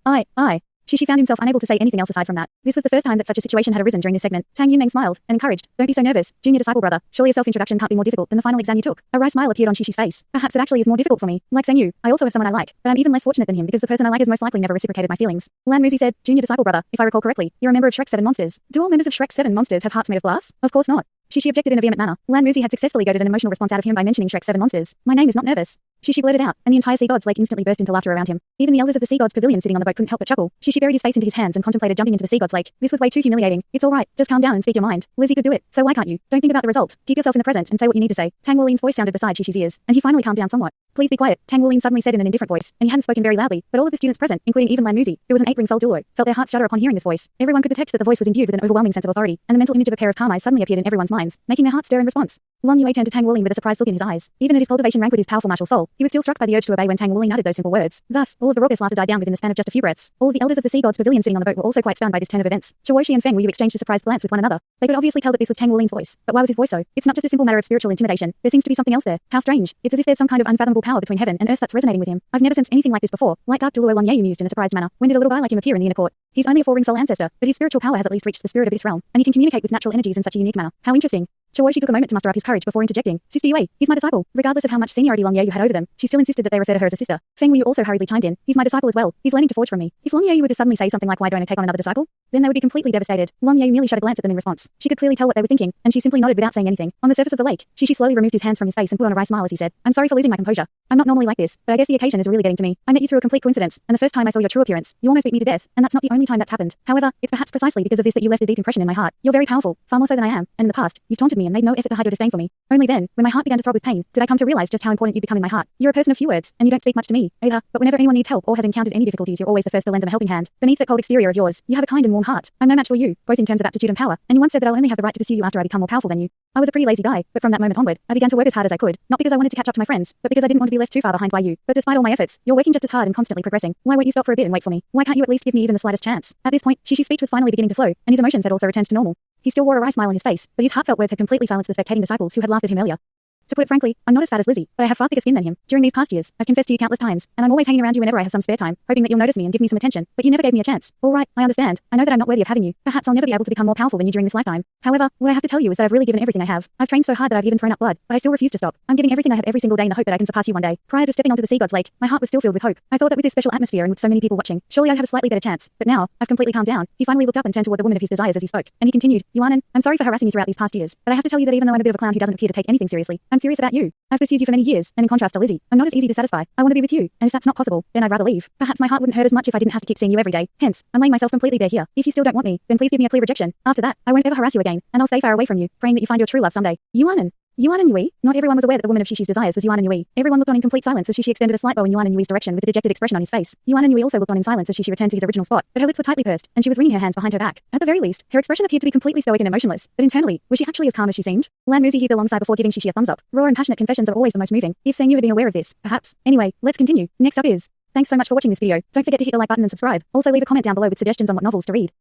[SPEAKER 1] Shishi found himself unable to say anything else aside from that. This was the first time that such a situation had arisen during this segment. Tang Yunmeng smiled and encouraged. Don't be so nervous, junior disciple brother. Surely a self-introduction can't be more difficult than the final exam you took. A wry smile appeared on Shishi's face. Perhaps it actually is more difficult for me. Like Sengyu, I also have someone I like, but I'm even less fortunate than him because the person I like has most likely never reciprocated my feelings. Lan Muzi said, junior disciple brother, if I recall correctly, you're a member of Shrek 7 Monsters. Do all members of Shrek 7 Monsters have hearts made of glass? Of course not. Shishi objected in a vehement manner. Lan Muzi had successfully goaded an emotional response out of him by mentioning Shrek 7 Monsters. My name is not nervous. Shishi blurted out, and the entire sea gods lake instantly burst into laughter around him. Even the elders of the sea gods pavilion sitting on the boat couldn't help but chuckle. Shishi buried his face into his hands and contemplated jumping into the sea gods lake. This was way too humiliating. It's all right, just calm down and speak your mind. Lizzie could do it, so why can't you? Don't think about the result. Keep yourself in the present and say what you need to say. Tang Wulin's voice sounded beside Shishi's ears, and he finally calmed down somewhat. Please be quiet, Tang Wulin suddenly said in an indifferent voice, and he hadn't spoken very loudly, but all of the students present, including even Lan Muzi, who was an 8-ring soul Douluo, felt their hearts shudder upon hearing this voice. Everyone could detect that the voice was imbued with an overwhelming sense of authority, and the mental image of a pair of Karmais suddenly appeared in everyone's minds, making their hearts stir in response. Long Yue turned to Tang Wulin with a surprised look in his eyes. Even at his cultivation rank with his powerful martial soul, he was still struck by the urge to obey when Tang Wulin uttered those simple words. Thus, all of the raucous laughter died down within the span of just a few breaths. All of the elders of the sea gods pavilion sitting on the boat were also quite stunned by this turn of events. Chawoshi and Feng Wu exchanged a surprised glance with one another. They could obviously tell that this was Tang Wulin's voice. But why was his voice so? It's not just a simple matter of spiritual intimidation. There seems to be something else there. How strange. It's as if there's some kind of unfathomable power between heaven and earth that's resonating with him. I've never sensed anything like this before. Like Dark Douluo, Long Ye mused in a surprised manner. When did a little guy like him appear in the inner court? He's only a four-ring soul ancestor, but his spiritual power has at least reached the spirit of this realm, and he can communicate with natural energies in such a unique manner. How interesting. Chawoshi took a moment to muster up his courage before interjecting. Sister Yue, he's my disciple. Regardless of how much seniority Long Ye had over them, she still insisted that they refer to her as a sister. Feng Wu also hurriedly chimed in. He's my disciple as well. He's learning to forge from me. If Long Ye were to suddenly say something like, why don't I take on another disciple? Then they would be completely devastated. Long Ye merely shot a glance at them in response. She could clearly tell what they were thinking, and she simply nodded without saying anything. On the surface of the lake, Shishi slowly removed his hands from his face and put on a wry smile as he said, I'm sorry for losing my composure. I'm not normally like this, but I guess the occasion is really getting to me. I met you through a complete coincidence, and the first time I saw your true appearance, you almost beat me to death, and that's not the only time that's happened. However, it's perhaps precisely because of this that you left a deep impression in my heart. You're very powerful, far more so than I am, and in the past, you've taunted me and made no effort to hide your disdain for me. Only then, when my heart began to throb with pain, did I come to realize just how important you become in my heart. You're a person of few words, and you don't speak much to me, either, but whenever anyone needs help or has encountered any difficulties, you're always the first to lend them a helping hand. Beneath that cold exterior of yours, you have a kind and warm heart. I'm no match for you, both in terms of aptitude and power, and you once said that I'll only have the right to pursue you after I become more powerful than you. I was a pretty lazy guy, but from that moment onward, I began to work as hard as I could, not because I wanted to catch up to my friends, but because I didn't want to be left too far behind by you. But despite all my efforts, you're working just as hard and constantly progressing. Why won't you stop for a bit and wait for me? Why can't you at least give me even the slightest chance? At this point, Shishi's speech was finally beginning to flow, and his emotions had also returned to normal. He still wore a wry smile on his face, but his heartfelt words had completely silenced the spectating disciples who had laughed at him earlier. To put it frankly, I'm not as fat as Lizzie, but I have far thicker skin than him. During these past years, I've confessed to you countless times, and I'm always hanging around you whenever I have some spare time, hoping that you'll notice me and give me some attention, but you never gave me a chance. All right, I understand. I know that I'm not worthy of having you. Perhaps I'll never be able to become more powerful than you during this lifetime. However, what I have to tell you is that I've really given everything I have. I've trained so hard that I've even thrown up blood, but I still refuse to stop. I'm giving everything I have every single day in the hope that I can surpass you one day. Prior to stepping onto the sea god's lake, my heart was still filled with hope. I thought that with this special atmosphere and with so many people watching, surely I'd have a slightly better chance. But now, I've completely calmed down. He finally looked up and turned toward the woman of his desires as he spoke, and he continued, Yuanan, I'm sorry for harassing you throughout these past years, but I have to tell you that even though I'm a bit of a clown who doesn't appear to take anything seriously, I'm serious about you. I've pursued you for many years, and in contrast to Lizzie, I'm not as easy to satisfy. I want to be with you, and if that's not possible, then I'd rather leave. Perhaps my heart wouldn't hurt as much if I didn't have to keep seeing you every day. Hence, I'm laying myself completely bare here. If you still don't want me, then please give me a clear rejection. After that, I won't ever harass you again, and I'll stay far away from you, praying that you find your true love someday. Yuanan Yue? Not everyone was aware that the woman of Shishi's desires was Yuanan Yue. Everyone looked on in complete silence as Shishi extended a slight bow in Yuanan Yue's direction with a dejected expression on his face. Yuanan Yue also looked on in silence as Shishi returned to his original spot, but her lips were tightly pursed, and she was wringing her hands behind her back. At the very least, her expression appeared to be completely stoic and emotionless, but internally, was she actually as calm as she seemed? Lan Muzi heaved a long sigh before giving Shishi a thumbs up. Raw and passionate confessions are always the most moving. If Sang Yu had been aware of this, perhaps. Anyway, let's continue. Next up is... Thanks so much for watching this video. Don't forget to hit the like button and subscribe. Also leave a comment down below with suggestions on what novels to read.